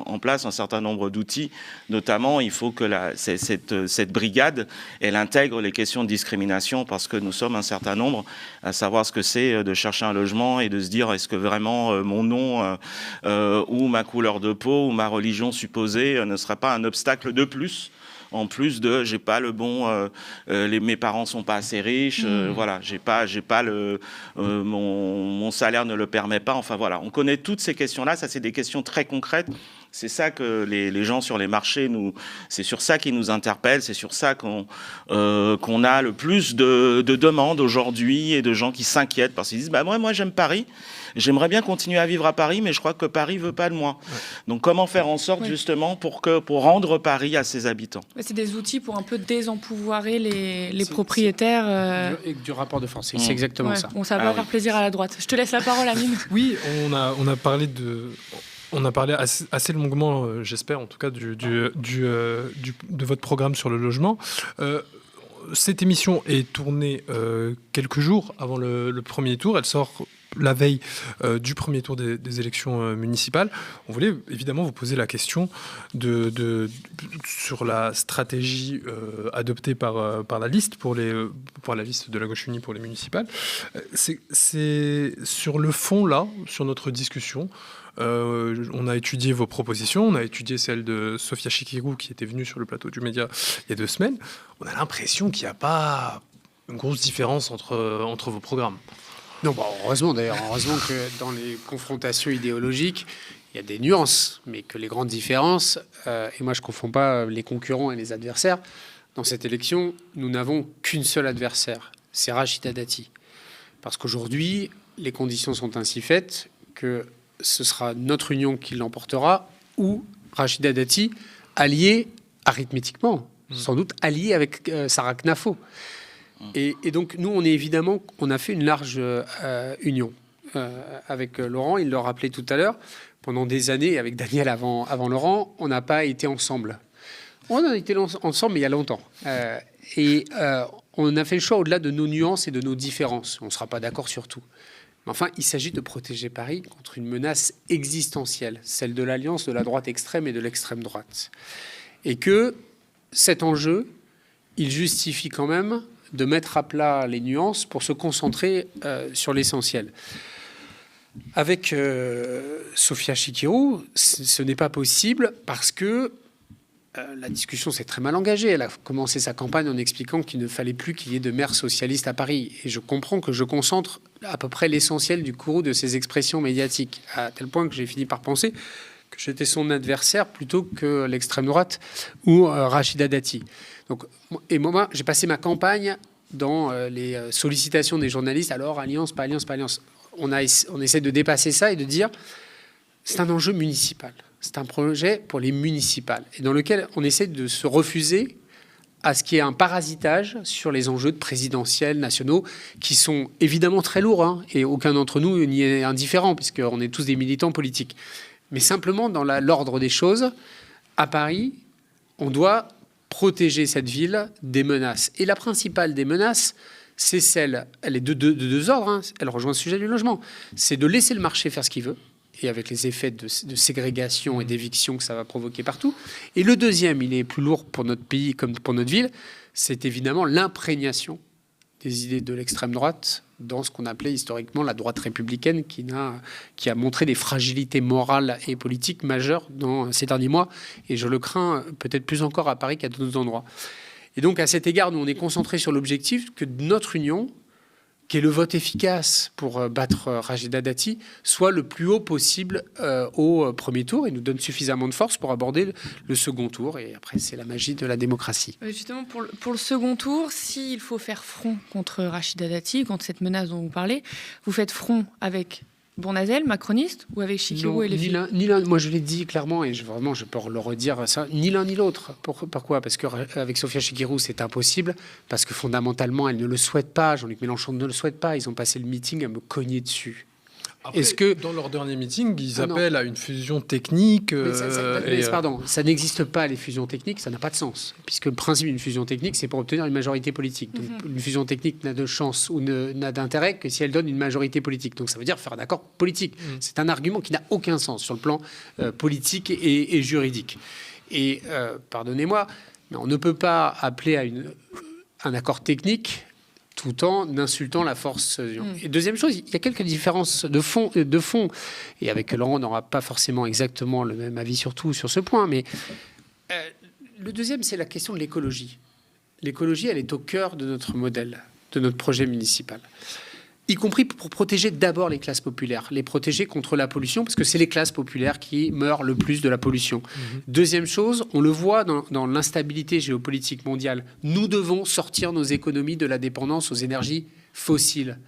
en place un certain nombre d'outils. Notamment, il faut que cette brigade, elle intègre les questions de discrimination, parce que nous sommes un certain nombre à savoir ce que c'est de chercher un logement et de se dire est-ce que vraiment mon nom ou ma couleur de peau ou ma religion supposée ne sera pas un obstacle de plus. En plus de, j'ai pas le bon, mes parents sont pas assez riches, voilà, j'ai pas mon salaire ne le permet pas. Enfin voilà, on connaît toutes ces questions-là. Ça, c'est des questions très concrètes. C'est ça que les gens sur les marchés c'est sur ça qu'ils nous interpellent. C'est sur ça qu'on a le plus de demandes aujourd'hui et de gens qui s'inquiètent parce qu'ils disent moi j'aime Paris. J'aimerais bien continuer à vivre à Paris, mais je crois que Paris veut pas de moi. Ouais. Donc, comment faire en sorte, justement, pour rendre Paris à ses habitants ? C'est des outils pour un peu désempouvoirer les propriétaires. Du rapport de force, c'est exactement ça. Bon, ça va faire plaisir à la droite. Je te laisse la parole, Amine. Oui, on a parlé assez longuement, j'espère, en tout cas, de votre programme sur le logement. Cette émission est tournée quelques jours avant le premier tour. Elle sort la veille du premier tour des élections municipales. On voulait évidemment vous poser la question sur la stratégie adoptée par la liste pour la liste de la gauche unie pour les municipales. C'est sur le fond là, sur notre discussion. On a étudié vos propositions, on a étudié celle de Sophia Chikirou qui était venue sur le plateau du Média il y a 2 semaines. On a l'impression qu'il n'y a pas une grosse différence entre vos programmes. Non, bon, heureusement d'ailleurs. Heureusement que dans les confrontations idéologiques, il y a des nuances, mais que les grandes différences, et moi je ne confonds pas les concurrents et les adversaires, dans cette élection, nous n'avons qu'une seule adversaire, c'est Rachida Dati. Parce qu'aujourd'hui, les conditions sont ainsi faites que ce sera notre union qui l'emportera ou Rachida Dati, alliée arithmétiquement, sans doute alliée avec Sarah Knafo. Et donc nous, on a fait une large union. Avec Laurent, il le rappelait tout à l'heure, pendant des années, avec Daniel avant Laurent, on n'a pas été ensemble. On a été ensemble, mais il y a longtemps. On a fait le choix au-delà de nos nuances et de nos différences. On ne sera pas d'accord sur tout. Mais enfin, il s'agit de protéger Paris contre une menace existentielle, celle de l'alliance de la droite extrême et de l'extrême droite. Et que cet enjeu, il justifie quand même de mettre à plat les nuances pour se concentrer sur l'essentiel. Avec Sofia Chikirou, ce n'est pas possible parce que la discussion s'est très mal engagée. Elle a commencé sa campagne en expliquant qu'il ne fallait plus qu'il y ait de maire socialiste à Paris. Et je comprends que je concentre à peu près l'essentiel du courroux de ses expressions médiatiques, à tel point que j'ai fini par penser que j'étais son adversaire plutôt que l'extrême droite ou Rachida Dati. Donc, et moi, j'ai passé ma campagne dans les sollicitations des journalistes. Alors, alliance, pas alliance, pas alliance. On essaie de dépasser ça et de dire c'est un enjeu municipal. C'est un projet pour les municipales et dans lequel on essaie de se refuser à ce qu'il y ait un parasitage sur les enjeux de présidentiels nationaux qui sont évidemment très lourds, hein, et aucun d'entre nous n'y est indifférent puisqu'on est tous des militants politiques. Mais simplement dans l'ordre des choses, à Paris, on doit protéger cette ville des menaces. Et la principale des menaces, c'est celle, elle est de deux ordres, hein, elle rejoint le sujet du logement, c'est de laisser le marché faire ce qu'il veut, et avec les effets de ségrégation et d'éviction que ça va provoquer partout. Et le deuxième, il est plus lourd pour notre pays comme pour notre ville, c'est évidemment l'imprégnation des idées de l'extrême droite dans ce qu'on appelait historiquement la droite républicaine qui a montré des fragilités morales et politiques majeures dans ces derniers mois. Et je le crains peut-être plus encore à Paris qu'à d'autres endroits. Et donc à cet égard, nous on est concentré sur l'objectif que notre union, qui est le vote efficace pour battre Rachida Dati, soit le plus haut possible au premier tour et nous donne suffisamment de force pour aborder le second tour. Et après, c'est la magie de la démocratie. Justement, pour le second tour, s'il faut faire front contre Rachida Dati, contre cette menace dont vous parlez, vous faites front avec Bournazel, macroniste, ou avec Chikirou et les filles ? Ni l'un. Moi, je l'ai dit clairement, et vraiment, je peux le redire, ça, ni l'un ni l'autre. Pourquoi ? Parce qu'avec Sofia Chikirou, c'est impossible, parce que fondamentalement, elle ne le souhaite pas. Jean-Luc Mélenchon ne le souhaite pas. Ils ont passé le meeting à me cogner dessus. Après, dans leur dernier meeting, ils appellent à une fusion technique. Pardon, ça n'existe pas, les fusions techniques, ça n'a pas de sens. Puisque le principe d'une fusion technique, c'est pour obtenir une majorité politique. Donc, une fusion technique n'a de chance ou n'a d'intérêt que si elle donne une majorité politique. Donc ça veut dire faire un accord politique. C'est un argument qui n'a aucun sens sur le plan politique et juridique. Et pardonnez-moi, mais on ne peut pas appeler à un accord technique tout en insultant la force. Et deuxième chose, il y a quelques différences de fond. Et avec Laurent, on n'aura pas forcément exactement le même avis sur ce point. Mais le deuxième, c'est la question de l'écologie. L'écologie, elle est au cœur de notre modèle, de notre projet municipal. Y compris pour protéger d'abord les classes populaires, les protéger contre la pollution, parce que c'est les classes populaires qui meurent le plus de la pollution. Deuxième chose, on le voit dans l'instabilité géopolitique mondiale, nous devons sortir nos économies de la dépendance aux énergies fossiles.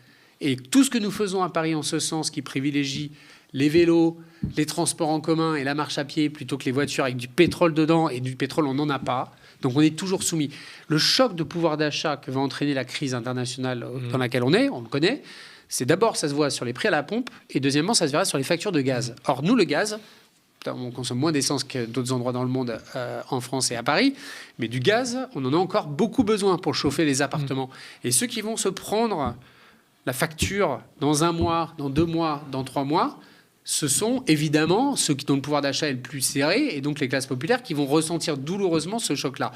Et tout ce que nous faisons à Paris en ce sens, qui privilégie les vélos, les transports en commun et la marche à pied, plutôt que les voitures avec du pétrole dedans, et du pétrole on n'en a pas. Donc on est toujours soumis. Le choc de pouvoir d'achat que va entraîner la crise internationale dans laquelle on le connaît, c'est d'abord, ça se voit sur les prix à la pompe, et deuxièmement, ça se verra sur les factures de gaz. Or, nous, le gaz, on consomme moins d'essence que d'autres endroits dans le monde, en France et à Paris, mais du gaz, on en a encore beaucoup besoin pour chauffer les appartements. Et ceux qui vont se prendre la facture dans 1 mois, dans 2 mois, dans 3 mois, ce sont évidemment ceux dont le pouvoir d'achat est le plus serré, et donc les classes populaires qui vont ressentir douloureusement ce choc-là.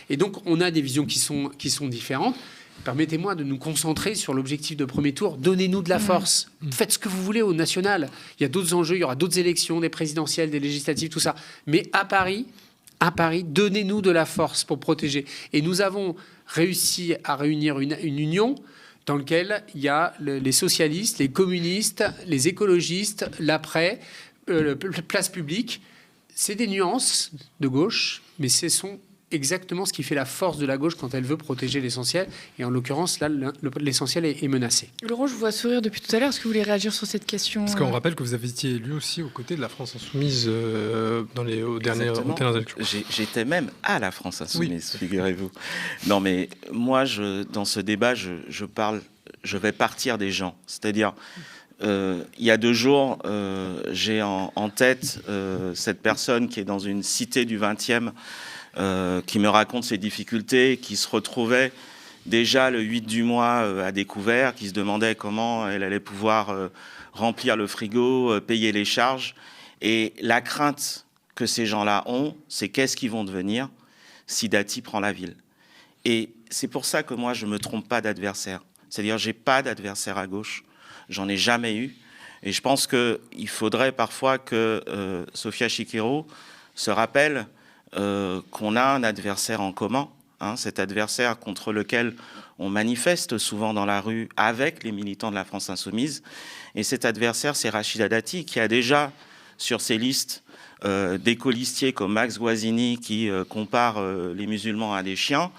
Et donc on a des visions qui sont différentes. Permettez-moi de nous concentrer sur l'objectif de premier tour. Donnez-nous de la force. Faites ce que vous voulez au national. Il y a d'autres enjeux, il y aura d'autres élections, des présidentielles, des législatives, tout ça. Mais à Paris, donnez-nous de la force pour protéger. Et nous avons réussi à réunir une union dans lequel il y a les socialistes, les communistes, les écologistes, l'après, place publique. C'est des nuances de gauche, mais ce sont exactement ce qui fait la force de la gauche quand elle veut protéger l'essentiel. Et en l'occurrence, là, l'essentiel est menacé. Laurent, je vous vois sourire depuis tout à l'heure. Est-ce que vous voulez réagir sur cette question? Parce qu'on rappelle que vous avez été élu aussi aux côtés de la France Insoumise aux dernières élections. J'étais même à la France Insoumise, figurez-vous. Non, mais moi, dans ce débat, je vais partir des gens. C'est-à-dire, il y a 2 jours, j'ai en tête cette personne qui est dans une cité du 20e, qui me raconte ses difficultés, qui se retrouvait déjà le 8 du mois à découvert, qui se demandait comment elle allait pouvoir remplir le frigo, payer les charges. Et la crainte que ces gens-là ont, c'est qu'est-ce qu'ils vont devenir si Dati prend la ville. Et c'est pour ça que moi, je ne me trompe pas d'adversaire. C'est-à-dire, je n'ai pas d'adversaire à gauche. J'en ai jamais eu. Et je pense qu'il faudrait parfois que Sofia Chikirou se rappelle qu'on a un adversaire en commun, cet adversaire contre lequel on manifeste souvent dans la rue avec les militants de la France Insoumise. Et cet adversaire, c'est Rachida Dati, qui a déjà sur ses listes des colistiers comme Max Guazzini qui compare les musulmans à des chiens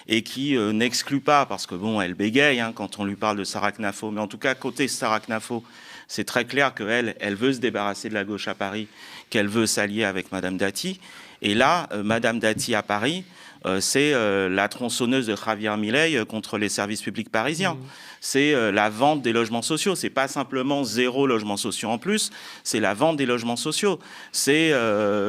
et qui n'exclut pas, parce que bon, elle bégaye quand on lui parle de Sarah Knafo, mais en tout cas, côté Sarah Knafo, c'est très clair qu'elle veut se débarrasser de la gauche à Paris, qu'elle veut s'allier avec Madame Dati. Et là, Madame Dati à Paris, c'est la tronçonneuse de Javier Milei contre les services publics parisiens. C'est la vente des logements sociaux. C'est pas simplement 0 logements sociaux en plus, c'est la vente des logements sociaux. C'est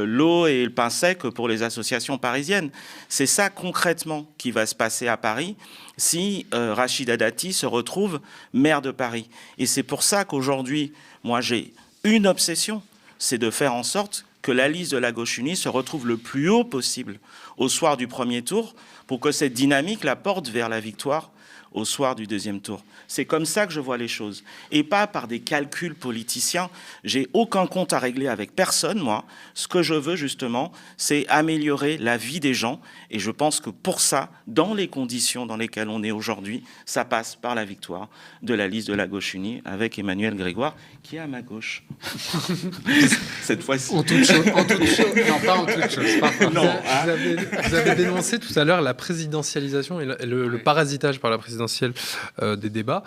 l'eau et le pain sec pour les associations parisiennes. C'est ça concrètement qui va se passer à Paris si Rachida Dati se retrouve maire de Paris. Et c'est pour ça qu'aujourd'hui, moi j'ai une obsession, c'est de faire en sorte que la liste de la gauche unie se retrouve le plus haut possible au soir du premier tour pour que cette dynamique la porte vers la victoire au soir du deuxième tour. C'est comme ça que je vois les choses. Et pas par des calculs politiciens. J'ai aucun compte à régler avec personne, moi. Ce que je veux, justement, c'est améliorer la vie des gens. Et je pense que pour ça, dans les conditions dans lesquelles on est aujourd'hui, ça passe par la victoire de la liste de la gauche unie avec Emmanuel Grégoire, qui est à ma gauche. Cette fois-ci. En toute chose. Non, pas en toute chose. Non, vous avez dénoncé tout à l'heure la présidentialisation et le parasitage par la présidentielle des débats.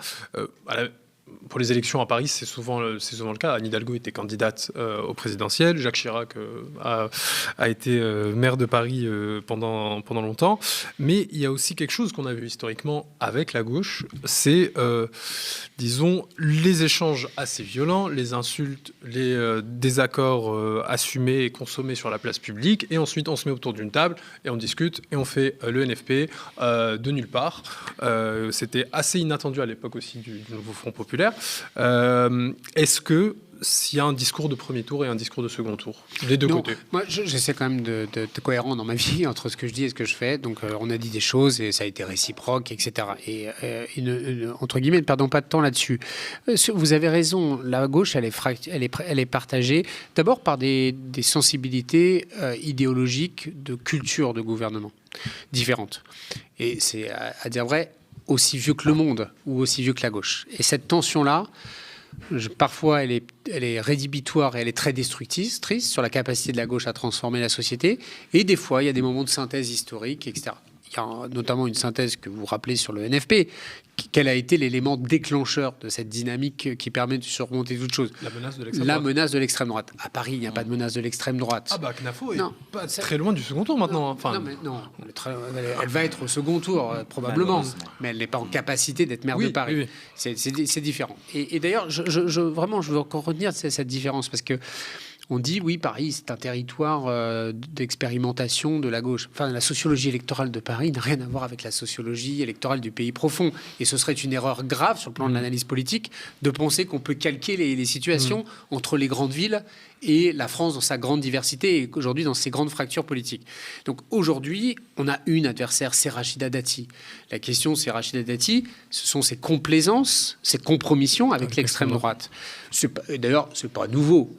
Pour les élections à Paris, c'est souvent le cas. Anne Hidalgo était candidate au présidentiel. Jacques Chirac a été maire de Paris pendant longtemps. Mais il y a aussi quelque chose qu'on a vu historiquement avec la gauche, c'est, disons, les échanges assez violents, les insultes, les désaccords assumés et consommés sur la place publique. Et ensuite, on se met autour d'une table et on discute et on fait le NFP de nulle part. C'était assez inattendu à l'époque aussi du nouveau Front populaire. Est-ce que s'il y a un discours de premier tour et un discours de second tour, des deux côtés? Moi, j'essaie quand même d'être cohérent dans ma vie entre ce que je dis et ce que je fais. Donc, on a dit des choses et ça a été réciproque, etc. Et entre guillemets, ne perdons pas de temps là-dessus. Vous avez raison, la gauche, elle est partagée d'abord par des sensibilités idéologiques, de culture de gouvernement différentes. Et c'est, à dire vrai, aussi vieux que le monde ou aussi vieux que la gauche. Et cette tension-là, parfois, elle est rédhibitoire et elle est très destructrice sur la capacité de la gauche à transformer la société. Et des fois, il y a des moments de synthèse historique, etc. Il y a notamment une synthèse que vous rappelez sur le NFP. Quel a été l'élément déclencheur de cette dynamique qui permet de surmonter toute chose? La menace de l'extrême droite. La menace de l'extrême droite. À Paris, il n'y a pas de menace de l'extrême droite. Ah bah Knafo est pas très loin du second tour maintenant. Non, elle va être au second tour probablement, mais elle n'est pas en capacité d'être maire de Paris. Oui. C'est différent. Et d'ailleurs, je veux encore retenir cette différence parce que on dit, oui, Paris, c'est un territoire d'expérimentation de la gauche. Enfin, la sociologie électorale de Paris n'a rien à voir avec la sociologie électorale du pays profond. Et ce serait une erreur grave sur le plan de l'analyse politique de penser qu'on peut calquer les situations entre les grandes villes et la France dans sa grande diversité et aujourd'hui dans ses grandes fractures politiques. Donc aujourd'hui, on a une adversaire, c'est Rachida Dati. La question, c'est Rachida Dati, ce sont ses complaisances, ses compromissions avec l'extrême droite. D'ailleurs, c'est pas nouveau.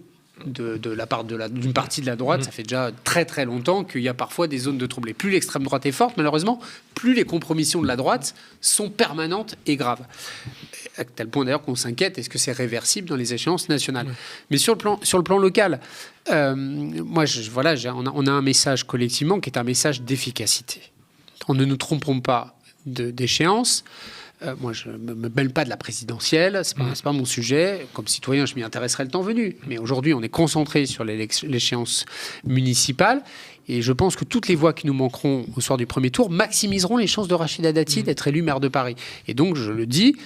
de la part d'une partie de la droite. Ça fait déjà très très longtemps qu'il y a parfois des zones de trouble. Et plus l'extrême droite est forte, malheureusement, plus les compromissions de la droite sont permanentes et graves. À tel point d'ailleurs qu'on s'inquiète, est-ce que c'est réversible dans les échéances nationales? Mais sur le plan local, moi, on a un message collectivement qui est un message d'efficacité. On ne nous trompons pas d'échéance. Moi, je ne me mêle pas de la présidentielle, c'est pas mon sujet. Comme citoyen, je m'y intéresserai le temps venu. Mais aujourd'hui, on est concentré sur l'échéance municipale. Et je pense que toutes les voix qui nous manqueront au soir du premier tour maximiseront les chances de Rachida Dati d'être élu maire de Paris. Et donc, je le dis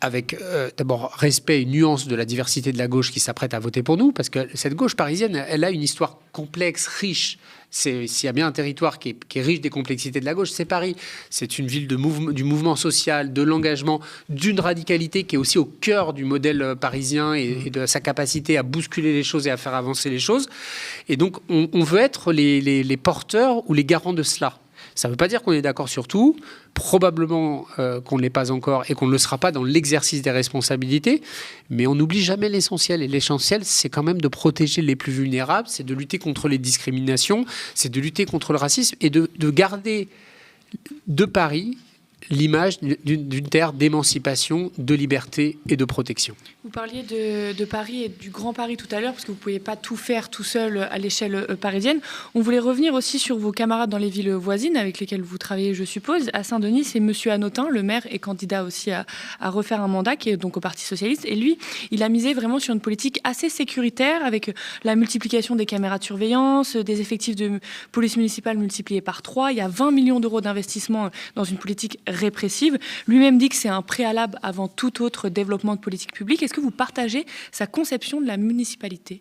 avec d'abord respect et nuance de la diversité de la gauche qui s'apprête à voter pour nous, parce que cette gauche parisienne, elle a une histoire complexe, riche. S'il y a bien un territoire qui est riche des complexités de la gauche, c'est Paris. C'est une ville du mouvement social, de l'engagement, d'une radicalité qui est aussi au cœur du modèle parisien et de sa capacité à bousculer les choses et à faire avancer les choses. Et donc, on veut être les porteurs ou les garants de cela. Ça ne veut pas dire qu'on est d'accord sur tout, probablement qu'on ne l'est pas encore et qu'on ne le sera pas dans l'exercice des responsabilités, mais on n'oublie jamais l'essentiel. Et l'essentiel, c'est quand même de protéger les plus vulnérables, c'est de lutter contre les discriminations, c'est de lutter contre le racisme et de garder de Paris l'image d'une terre d'émancipation, de liberté et de protection. Vous parliez de Paris et du Grand Paris tout à l'heure, parce que vous ne pouviez pas tout faire tout seul à l'échelle parisienne. On voulait revenir aussi sur vos camarades dans les villes voisines avec lesquelles vous travaillez, je suppose. À Saint-Denis, c'est Monsieur Hanotin, le maire, est candidat aussi à refaire un mandat, qui est donc au Parti Socialiste. Et lui, il a misé vraiment sur une politique assez sécuritaire, avec la multiplication des caméras de surveillance, des effectifs de police municipale multipliés par 3. Il y a 20 millions d'euros d'investissement dans une politique répressive. Lui-même dit que c'est un préalable avant tout autre développement de politique publique. Est-ce que vous partagez sa conception de la municipalité?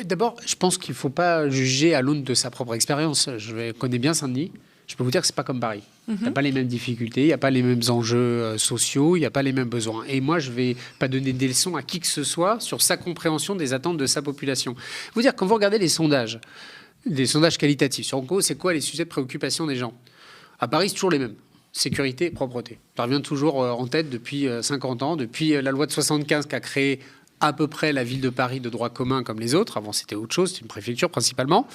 D'abord, je pense qu'il ne faut pas juger à l'aune de sa propre expérience. Je connais bien Saint-Denis. Je peux vous dire que ce n'est pas comme Paris. Il n'y a pas les mêmes difficultés, il n'y a pas les mêmes enjeux sociaux, il n'y a pas les mêmes besoins. Et moi, je ne vais pas donner des leçons à qui que ce soit sur sa compréhension des attentes de sa population. Vous dire, quand vous regardez les sondages qualitatifs, sur en gros, c'est quoi les sujets de préoccupation des gens? À Paris, c'est toujours les mêmes. Sécurité et propreté. Ça revient toujours en tête depuis 50 ans, depuis la loi de 75 qui a créé à peu près la ville de Paris de droit commun comme les autres. Avant, c'était autre chose, c'était une préfecture principalement.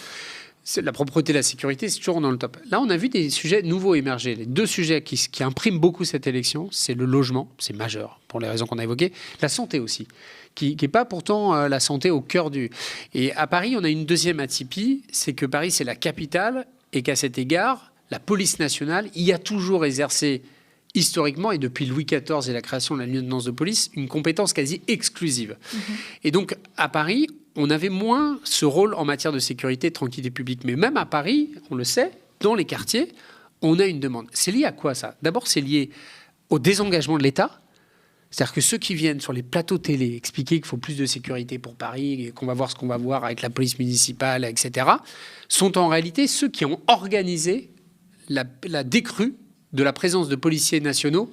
La propreté et la sécurité, c'est toujours dans le top. Là, on a vu des sujets nouveaux émerger. Les deux sujets qui impriment beaucoup cette élection, c'est le logement, c'est majeur pour les raisons qu'on a évoquées, la santé aussi, qui n'est pas pourtant la santé au cœur du... Et à Paris, on a une deuxième atypie, c'est que Paris, c'est la capitale et qu'à cet égard, la police nationale y a toujours exercé historiquement, et depuis Louis XIV et la création de la lieutenance de police, une compétence quasi exclusive. Et donc, à Paris, on avait moins ce rôle en matière de sécurité et de tranquillité publique. Mais même à Paris, on le sait, dans les quartiers, on a une demande. C'est lié à quoi, ça? D'abord, c'est lié au désengagement de l'État. C'est-à-dire que ceux qui viennent sur les plateaux télé expliquer qu'il faut plus de sécurité pour Paris et qu'on va voir ce qu'on va voir avec la police municipale, etc., sont en réalité ceux qui ont organisé la décrue de la présence de policiers nationaux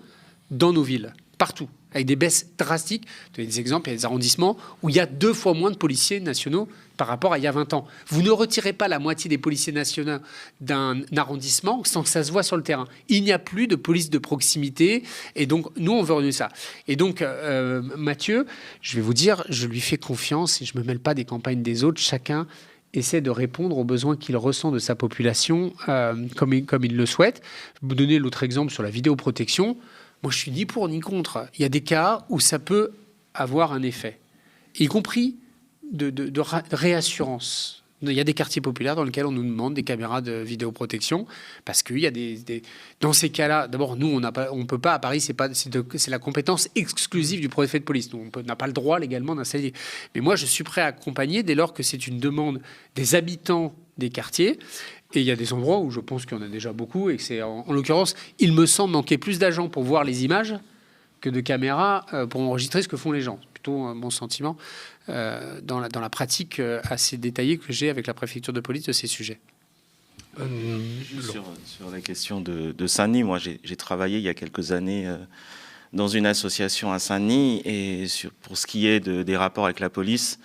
dans nos villes, partout, avec des baisses drastiques. Je donne des exemples, il y a des arrondissements où il y a 2 fois moins de policiers nationaux par rapport à il y a 20 ans. Vous ne retirez pas la moitié des policiers nationaux d'un arrondissement sans que ça se voit sur le terrain. Il n'y a plus de police de proximité, et donc nous, on veut renouer ça. Et donc, Mathieu, je vais vous dire, je lui fais confiance et je ne me mêle pas des campagnes des autres. Chacun essaie de répondre aux besoins qu'il ressent de sa population comme il le souhaite. Je vais vous donner l'autre exemple sur la vidéoprotection. Moi, je suis ni pour ni contre. Il y a des cas où ça peut avoir un effet, y compris de réassurance. Il y a des quartiers populaires dans lesquels on nous demande des caméras de vidéoprotection parce qu'il y a dans ces cas-là, d'abord, nous, on peut pas, à Paris, c'est la compétence exclusive du préfet de police. Nous, on n'a pas le droit légalement d'installer. Mais moi, je suis prêt à accompagner dès lors que c'est une demande des habitants des quartiers. Et il y a des endroits où je pense qu'il y en a déjà beaucoup et que c'est, en l'occurrence, il me semble manquer plus d'agents pour voir les images que de caméras pour enregistrer ce que font les gens. C'est plutôt mon sentiment dans la pratique assez détaillée que j'ai avec la préfecture de police de ces sujets. Sur la question de Saint-Denis, moi j'ai travaillé il y a quelques années dans une association à Saint-Denis et pour ce qui est des rapports avec la police,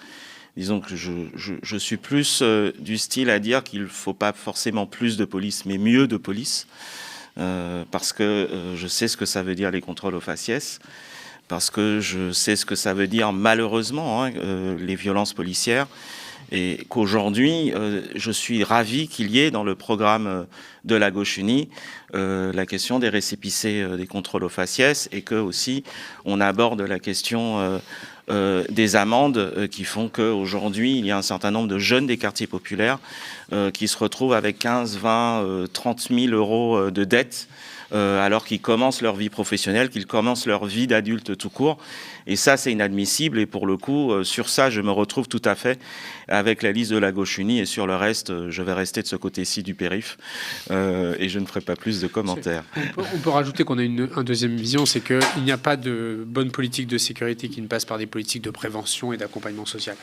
disons que je suis plus du style à dire qu'il ne faut pas forcément plus de police, mais mieux de police, parce que je sais ce que ça veut dire les contrôles aux faciès. parce que je sais ce que ça veut dire malheureusement, les violences policières, et qu'aujourd'hui, je suis ravi qu'il y ait dans le programme de la Gauche Unie la question des récépissés des contrôles aux faciès, et que aussi on aborde la question des amendes qui font qu'aujourd'hui, il y a un certain nombre de jeunes des quartiers populaires qui se retrouvent avec 15, 20, 30 000 euros de dettes alors qu'ils commencent leur vie professionnelle, qu'ils commencent leur vie d'adulte tout court. Et ça, c'est inadmissible. Et pour le coup, sur ça, je me retrouve tout à fait avec la liste de la Gauche Unie. Et sur le reste, je vais rester de ce côté-ci du périph' et je ne ferai pas plus de commentaires. On peut rajouter qu'on a une deuxième vision, c'est qu'il n'y a pas de bonne politique de sécurité qui ne passe par des politiques de prévention et d'accompagnement social.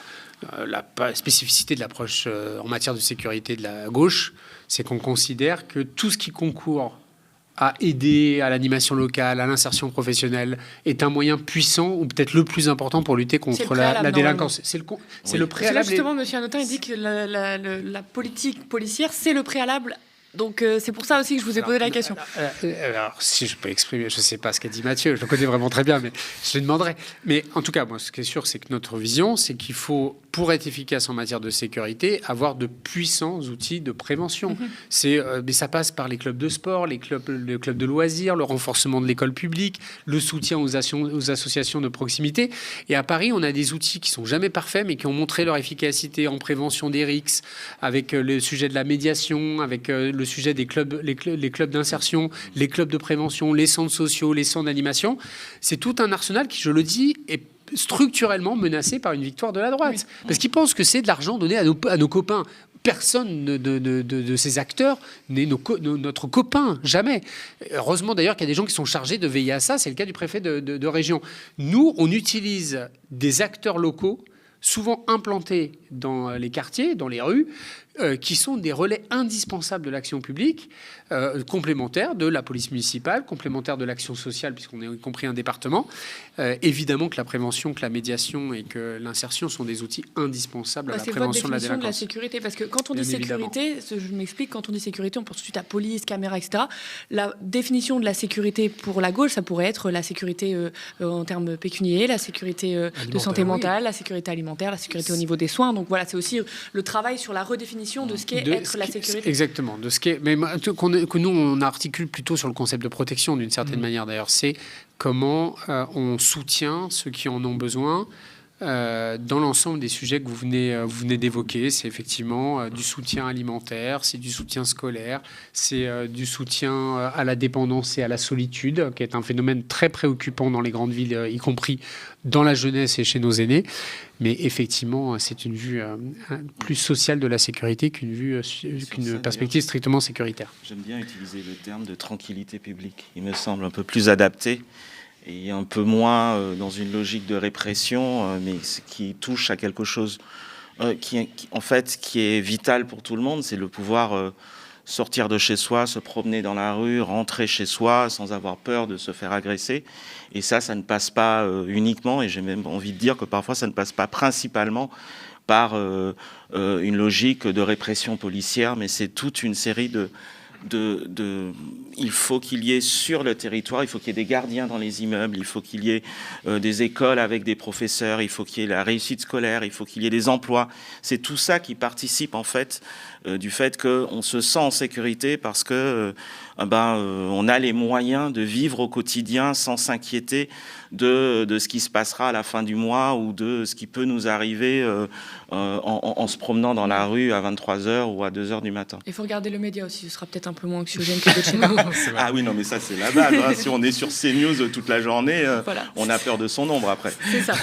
La spécificité de l'approche en matière de sécurité de la gauche, c'est qu'on considère que tout ce qui concourt à aider à l'animation locale, à l'insertion professionnelle, est un moyen puissant ou peut-être le plus important pour lutter contre la délinquance. C'est le préalable. Là, justement, M. Hanotin, il dit que la politique policière, c'est le préalable. Donc c'est pour ça aussi que je vous ai posé la question. Alors, si je peux exprimer, je ne sais pas ce qu'a dit Mathieu, je le connais vraiment très bien, mais je lui demanderai. Mais en tout cas, moi, ce qui est sûr, c'est que notre vision, c'est qu'il faut, pour être efficace en matière de sécurité, avoir de puissants outils de prévention. Mais ça passe par les clubs de sport, les clubs de loisirs, le renforcement de l'école publique, le soutien aux associations de proximité. Et à Paris, on a des outils qui sont jamais parfaits, mais qui ont montré leur efficacité en prévention des risques, avec le sujet de la médiation, avec le sujet des clubs, les clubs d'insertion, les clubs de prévention, les centres sociaux, les centres d'animation. C'est tout un arsenal qui, je le dis, est structurellement menacé par une victoire de la droite. Oui. Parce qu'ils pensent que c'est de l'argent donné à nos copains. Personne de ces acteurs n'est notre copain, jamais. Heureusement d'ailleurs qu'il y a des gens qui sont chargés de veiller à ça, c'est le cas du préfet de région. Nous, on utilise des acteurs locaux, souvent implantés dans les quartiers, dans les rues, qui sont des relais indispensables de l'action publique, complémentaires de la police municipale, complémentaires de l'action sociale, puisqu'on est y compris un département. Évidemment que la prévention, que la médiation et que l'insertion sont des outils indispensables à la prévention de la délinquance. De la sécurité, parce que quand on dit sécurité, je m'explique, quand on dit sécurité, on pense tout de suite à police, caméra, etc. La définition de la sécurité pour la gauche, ça pourrait être la sécurité en termes pécuniaires, la sécurité de santé mentale, la sécurité alimentaire, la sécurité au niveau des soins. Donc voilà, c'est aussi le travail sur la redéfinition de ce qu'est être la sécurité. Exactement, de ce qu'est, mais que nous on articule plutôt sur le concept de protection d'une certaine manière d'ailleurs, c'est comment on soutient ceux qui en ont besoin dans l'ensemble des sujets que vous venez d'évoquer. C'est effectivement du soutien alimentaire, c'est du soutien scolaire, c'est du soutien à la dépendance et à la solitude, qui est un phénomène très préoccupant dans les grandes villes, y compris dans la jeunesse et chez nos aînés. Mais effectivement, c'est une vue plus sociale de la sécurité qu'une perspective strictement sécuritaire. J'aime bien utiliser le terme de tranquillité publique. Il me semble un peu plus adapté et un peu moins dans une logique de répression, mais qui touche à quelque chose qui est vital pour tout le monde, c'est le pouvoir sortir de chez soi, se promener dans la rue, rentrer chez soi sans avoir peur de se faire agresser. Et ça ne passe pas uniquement, et j'ai même envie de dire que parfois ça ne passe pas principalement par une logique de répression policière, mais c'est toute une série il faut qu'il y ait sur le territoire, il faut qu'il y ait des gardiens dans les immeubles, il faut qu'il y ait des écoles avec des professeurs, il faut qu'il y ait la réussite scolaire, il faut qu'il y ait des emplois. C'est tout ça qui participe en fait du fait qu'on se sent en sécurité parce que on a les moyens de vivre au quotidien sans s'inquiéter de ce qui se passera à la fin du mois ou de ce qui peut nous arriver en se promenant dans la rue à 23h ou à 2h du matin. Il faut regarder le média aussi, ce sera peut-être un peu moins anxiogène que d'autres chez nous. Ah oui, non, mais ça, c'est la base. Hein. Si on est sur CNews toute la journée, voilà. On a peur de son ombre après. C'est ça.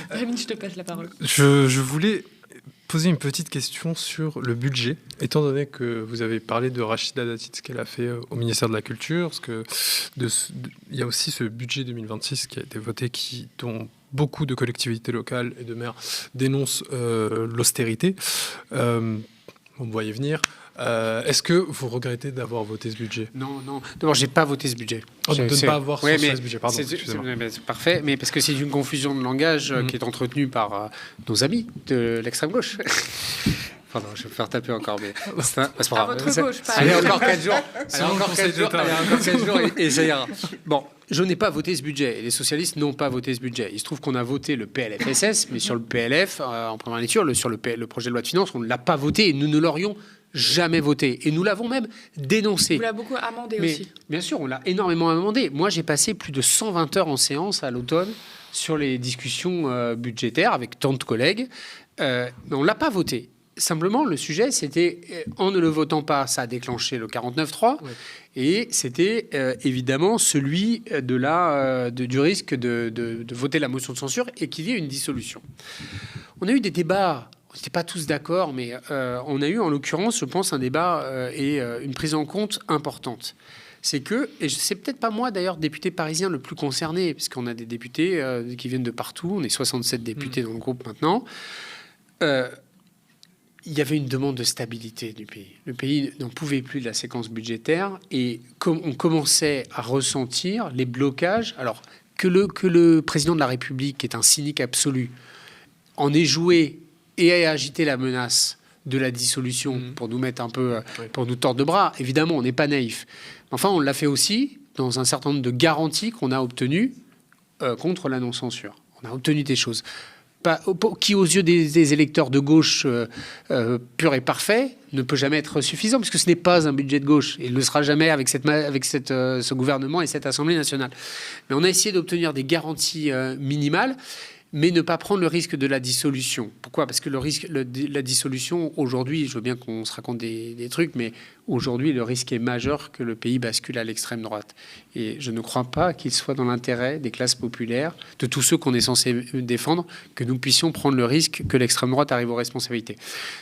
Rémi, je te passe la parole. Je voulais poser une petite question sur le budget, étant donné que vous avez parlé de Rachida Dati, ce qu'elle a fait au ministère de la Culture, parce que il y a aussi ce budget 2026 qui a été voté, dont beaucoup de collectivités locales et de maires dénoncent l'austérité. Vous me voyez venir. Est-ce que vous regrettez d'avoir voté ce budget ? Non. D'abord, j'ai pas voté ce budget. De ne pas avoir ce budget, pardon. C'est parfait, mais parce que c'est une confusion de langage qui est entretenue par nos amis de l'extrême gauche. Pardon, je vais me faire taper encore, mais c'est pas À grave. votre gauche, pas à Allez, votre encore 4 jours. Selon le Conseil d'État. Allez, encore 4 jours et ça ira. Bon, je n'ai pas voté ce budget et les socialistes n'ont pas voté ce budget. Il se trouve qu'on a voté le PLFSS, mais sur le PLF, en première lecture, sur le projet de loi de finances, on ne l'a pas voté et nous ne l'aurions jamais voté. Et nous l'avons même dénoncé. Vous l'avez beaucoup amendé Mais, aussi. bien sûr, on l'a énormément amendé. Moi, j'ai passé plus de 120 heures en séance à l'automne sur les discussions budgétaires avec tant de collègues. Mais on ne l'a pas voté. Simplement, le sujet, c'était, en ne le votant pas, ça a déclenché le 49-3. Ouais. Et c'était évidemment celui du risque de voter la motion de censure et qu'il y ait une dissolution. On a eu des débats. On n'était pas tous d'accord, mais on a eu en l'occurrence, je pense, un débat et une prise en compte importante. C'est que, et c'est peut-être pas moi d'ailleurs, député parisien le plus concerné, puisqu'on a des députés qui viennent de partout, on est 67 députés dans le groupe maintenant, il y avait une demande de stabilité du pays. Le pays n'en pouvait plus de la séquence budgétaire et on commençait à ressentir les blocages. Alors, que le président de la République, qui est un cynique absolu, en ait joué et ait agité la menace de la dissolution pour nous mettre un peu, pour nous tordre de bras, évidemment, on n'est pas naïf. Enfin, on l'a fait aussi dans un certain nombre de garanties qu'on a obtenues contre la non-censure. On a obtenu des choses qui, aux yeux des électeurs de gauche pur et parfait, ne peut jamais être suffisant, puisque ce n'est pas un budget de gauche. Et il ne le sera jamais avec ce gouvernement et cette Assemblée nationale. Mais on a essayé d'obtenir des garanties minimales, mais ne pas prendre le risque de la dissolution. Pourquoi ? Parce que la dissolution, aujourd'hui, je veux bien qu'on se raconte des trucs, mais aujourd'hui, le risque est majeur que le pays bascule à l'extrême droite. Et je ne crois pas qu'il soit dans l'intérêt des classes populaires, de tous ceux qu'on est censé défendre, que nous puissions prendre le risque que l'extrême droite arrive aux responsabilités.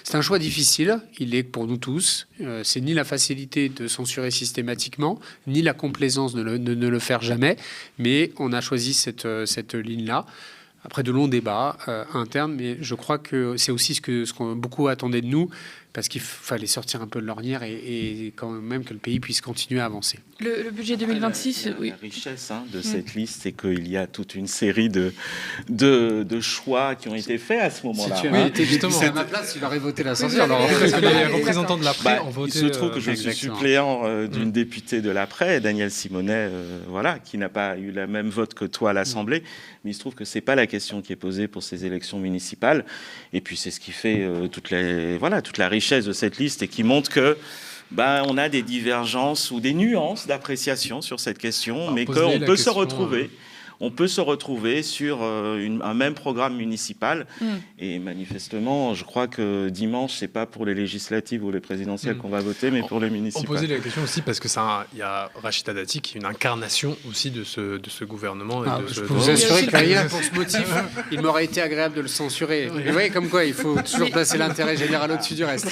C'est un choix difficile, il est pour nous tous. C'est ni la facilité de censurer systématiquement, ni la complaisance de ne le faire jamais, mais on a choisi cette ligne-là. Après de longs débats internes, mais je crois que c'est aussi ce qu'on beaucoup attendait de nous, parce qu'il fallait sortir un peu de l'ornière et quand même que le pays puisse continuer à avancer. Le budget 2026, La oui. richesse de cette liste, c'est qu'il y a toute une série de choix qui ont été faits à ce moment-là. Si tu avais été justement. député à ma place, il aurait voté la censure. Alors, Parce que les représentants de l'après ont voté. Il se trouve que je suis exactement. suppléant d'une députée de l'après, Danielle Simonet, qui n'a pas eu la même vote que toi à l'Assemblée. Mais il se trouve que c'est pas la question qui est posée pour ces élections municipales. Et puis c'est ce qui fait toute la richesse de cette liste et qui montre que on a des divergences ou des nuances d'appréciation sur cette question, mais qu'on peut se retrouver. On peut se retrouver sur un même programme municipal. Et manifestement, je crois que dimanche, c'est pas pour les législatives ou les présidentielles qu'on va voter, mais pour les On municipales. posait la question aussi parce que il y a Rachida Dati qui est une incarnation aussi de ce gouvernement. je peux vous assurer que rien pour ce motif, il m'aurait été agréable de le censurer. Mais vous voyez, comme quoi, il faut toujours placer l'intérêt général au-dessus du reste.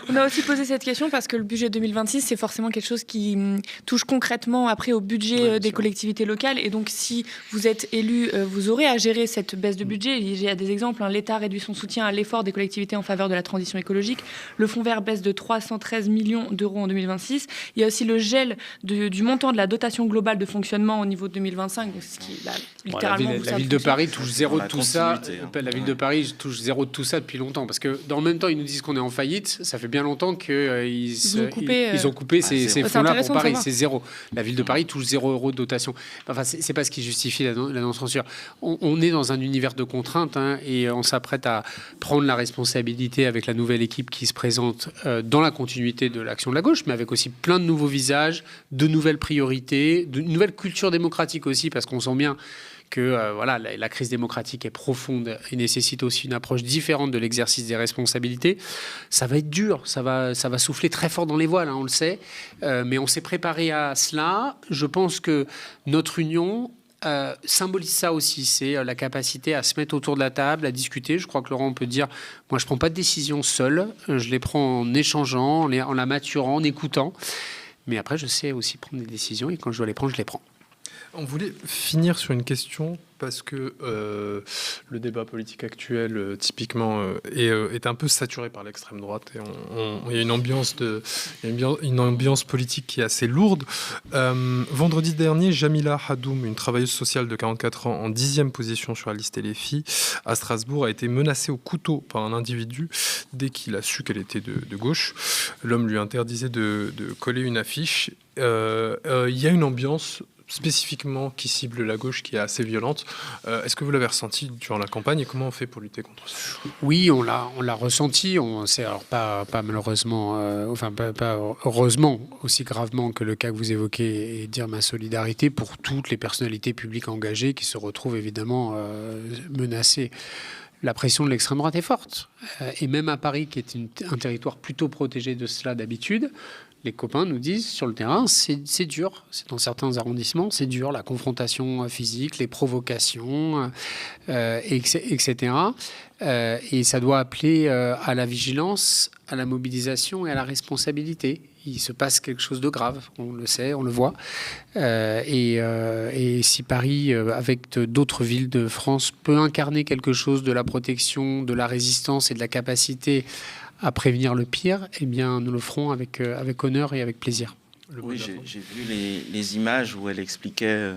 On a aussi posé cette question parce que le budget 2026, c'est forcément quelque chose qui touche concrètement après au budget des collectivités locales. Et donc, si vous êtes élu, vous aurez à gérer cette baisse de budget. Il y a des exemples. L'État réduit son soutien à l'effort des collectivités en faveur de la transition écologique. Le fonds vert baisse de 313 millions d'euros en 2026. Il y a aussi le gel du montant de la dotation globale de fonctionnement au niveau de 2025. Ce qui, littéralement, la ville de Paris touche zéro de tout ça. continuité, La ville de Paris touche zéro de tout ça depuis longtemps. Parce que dans le même temps, ils nous disent qu'on est en faillite. Ça fait bien longtemps qu'ils ont coupé ces c'est fonds-là intéressant pour de Paris. savoir. C'est zéro. La ville de Paris touche 0 € de dotation. Enfin, c'est pas ce qui justifie la non-censure. On est dans un univers de contraintes et on s'apprête à prendre la responsabilité avec la nouvelle équipe qui se présente dans la continuité de l'action de la gauche, mais avec aussi plein de nouveaux visages, de nouvelles priorités, de nouvelles cultures démocratiques aussi, parce qu'on sent bien que la crise démocratique est profonde et nécessite aussi une approche différente de l'exercice des responsabilités. Ça va être dur, ça va souffler très fort dans les voiles, on le sait, mais on s'est préparé à cela. Je pense que notre union symbolise ça aussi, c'est la capacité à se mettre autour de la table, à discuter. Je crois que Laurent peut dire, moi je ne prends pas de décision seul, je les prends en échangeant, en la maturant, en écoutant. Mais après, je sais aussi prendre des décisions et quand je dois les prendre, je les prends. On voulait finir sur une question parce que le débat politique actuel, typiquement, est un peu saturé par l'extrême droite. Et il y a une ambiance politique qui est assez lourde. Vendredi dernier, Jamila Hadoum, une travailleuse sociale de 44 ans, en 10e position sur la liste LFI, à Strasbourg, a été menacée au couteau par un individu dès qu'il a su qu'elle était de gauche. L'homme lui interdisait de coller une affiche. Il y a une ambiance spécifiquement qui cible la gauche, qui est assez violente. Est-ce que vous l'avez ressenti durant la campagne et comment on fait pour lutter contre ça ? Oui, on l'a ressenti. C'est alors pas malheureusement, pas heureusement aussi gravement que le cas que vous évoquez, et dire ma solidarité pour toutes les personnalités publiques engagées qui se retrouvent évidemment menacées. La pression de l'extrême droite est forte. Et même à Paris, qui est un territoire plutôt protégé de cela d'habitude, les copains nous disent sur le terrain, c'est dur. C'est dans certains arrondissements, c'est dur. La confrontation physique, les provocations, etc. Et ça doit appeler à la vigilance, à la mobilisation et à la responsabilité. Il se passe quelque chose de grave, on le sait, on le voit. Et si Paris, avec d'autres villes de France, peut incarner quelque chose de la protection, de la résistance et de la capacité à prévenir le pire, eh bien, nous le ferons avec honneur et avec plaisir. Oui, j'ai vu les images où elle expliquait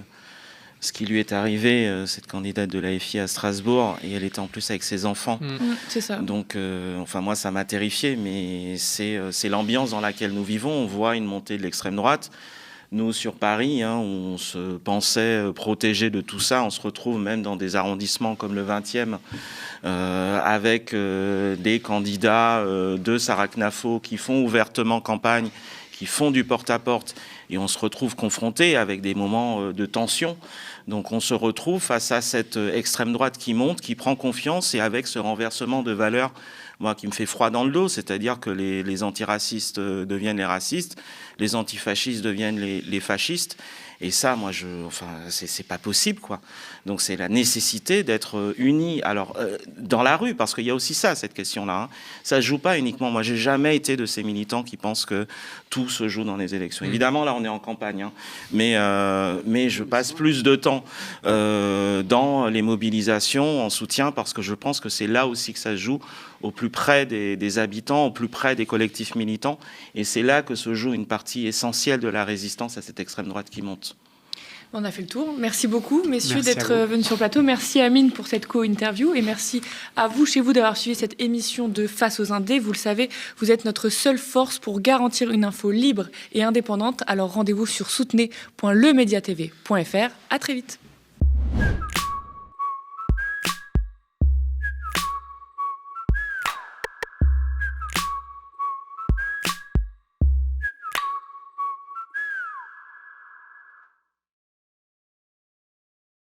ce qui lui est arrivé, cette candidate de l'AFI à Strasbourg, et elle était en plus avec ses enfants. C'est ça. Donc, moi, ça m'a terrifié, mais c'est l'ambiance dans laquelle nous vivons. On voit une montée de l'extrême droite. Nous, sur Paris, on se pensait protégé de tout ça. On se retrouve même dans des arrondissements comme le 20e, avec des candidats de Sarah Knafo qui font ouvertement campagne, qui font du porte-à-porte. Et on se retrouve confronté avec des moments de tension. Donc on se retrouve face à cette extrême droite qui monte, qui prend confiance, et avec ce renversement de valeurs, moi, qui me fait froid dans le dos, c'est-à-dire que les antiracistes deviennent les racistes, les antifascistes deviennent les fascistes. Et ça, moi, c'est pas possible, quoi. Donc c'est la nécessité d'être unis. Alors, dans la rue, parce qu'il y a aussi ça, cette question-là. Ça ne joue pas uniquement. Moi, j'ai jamais été de ces militants qui pensent que tout se joue dans les élections. Évidemment, là, on est en campagne. Mais je passe plus de temps dans les mobilisations en soutien, parce que je pense que c'est là aussi que ça se joue, au plus près des habitants, au plus près des collectifs militants. Et c'est là que se joue une partie essentielle de la résistance à cette extrême droite qui monte. On a fait le tour. Merci beaucoup, messieurs, Merci d'être venus sur le plateau. Merci Amine pour cette co-interview et merci à vous, chez vous, d'avoir suivi cette émission de Face aux Indés. Vous le savez, vous êtes notre seule force pour garantir une info libre et indépendante. Alors rendez-vous sur soutenez.lemediatv.fr. À très vite.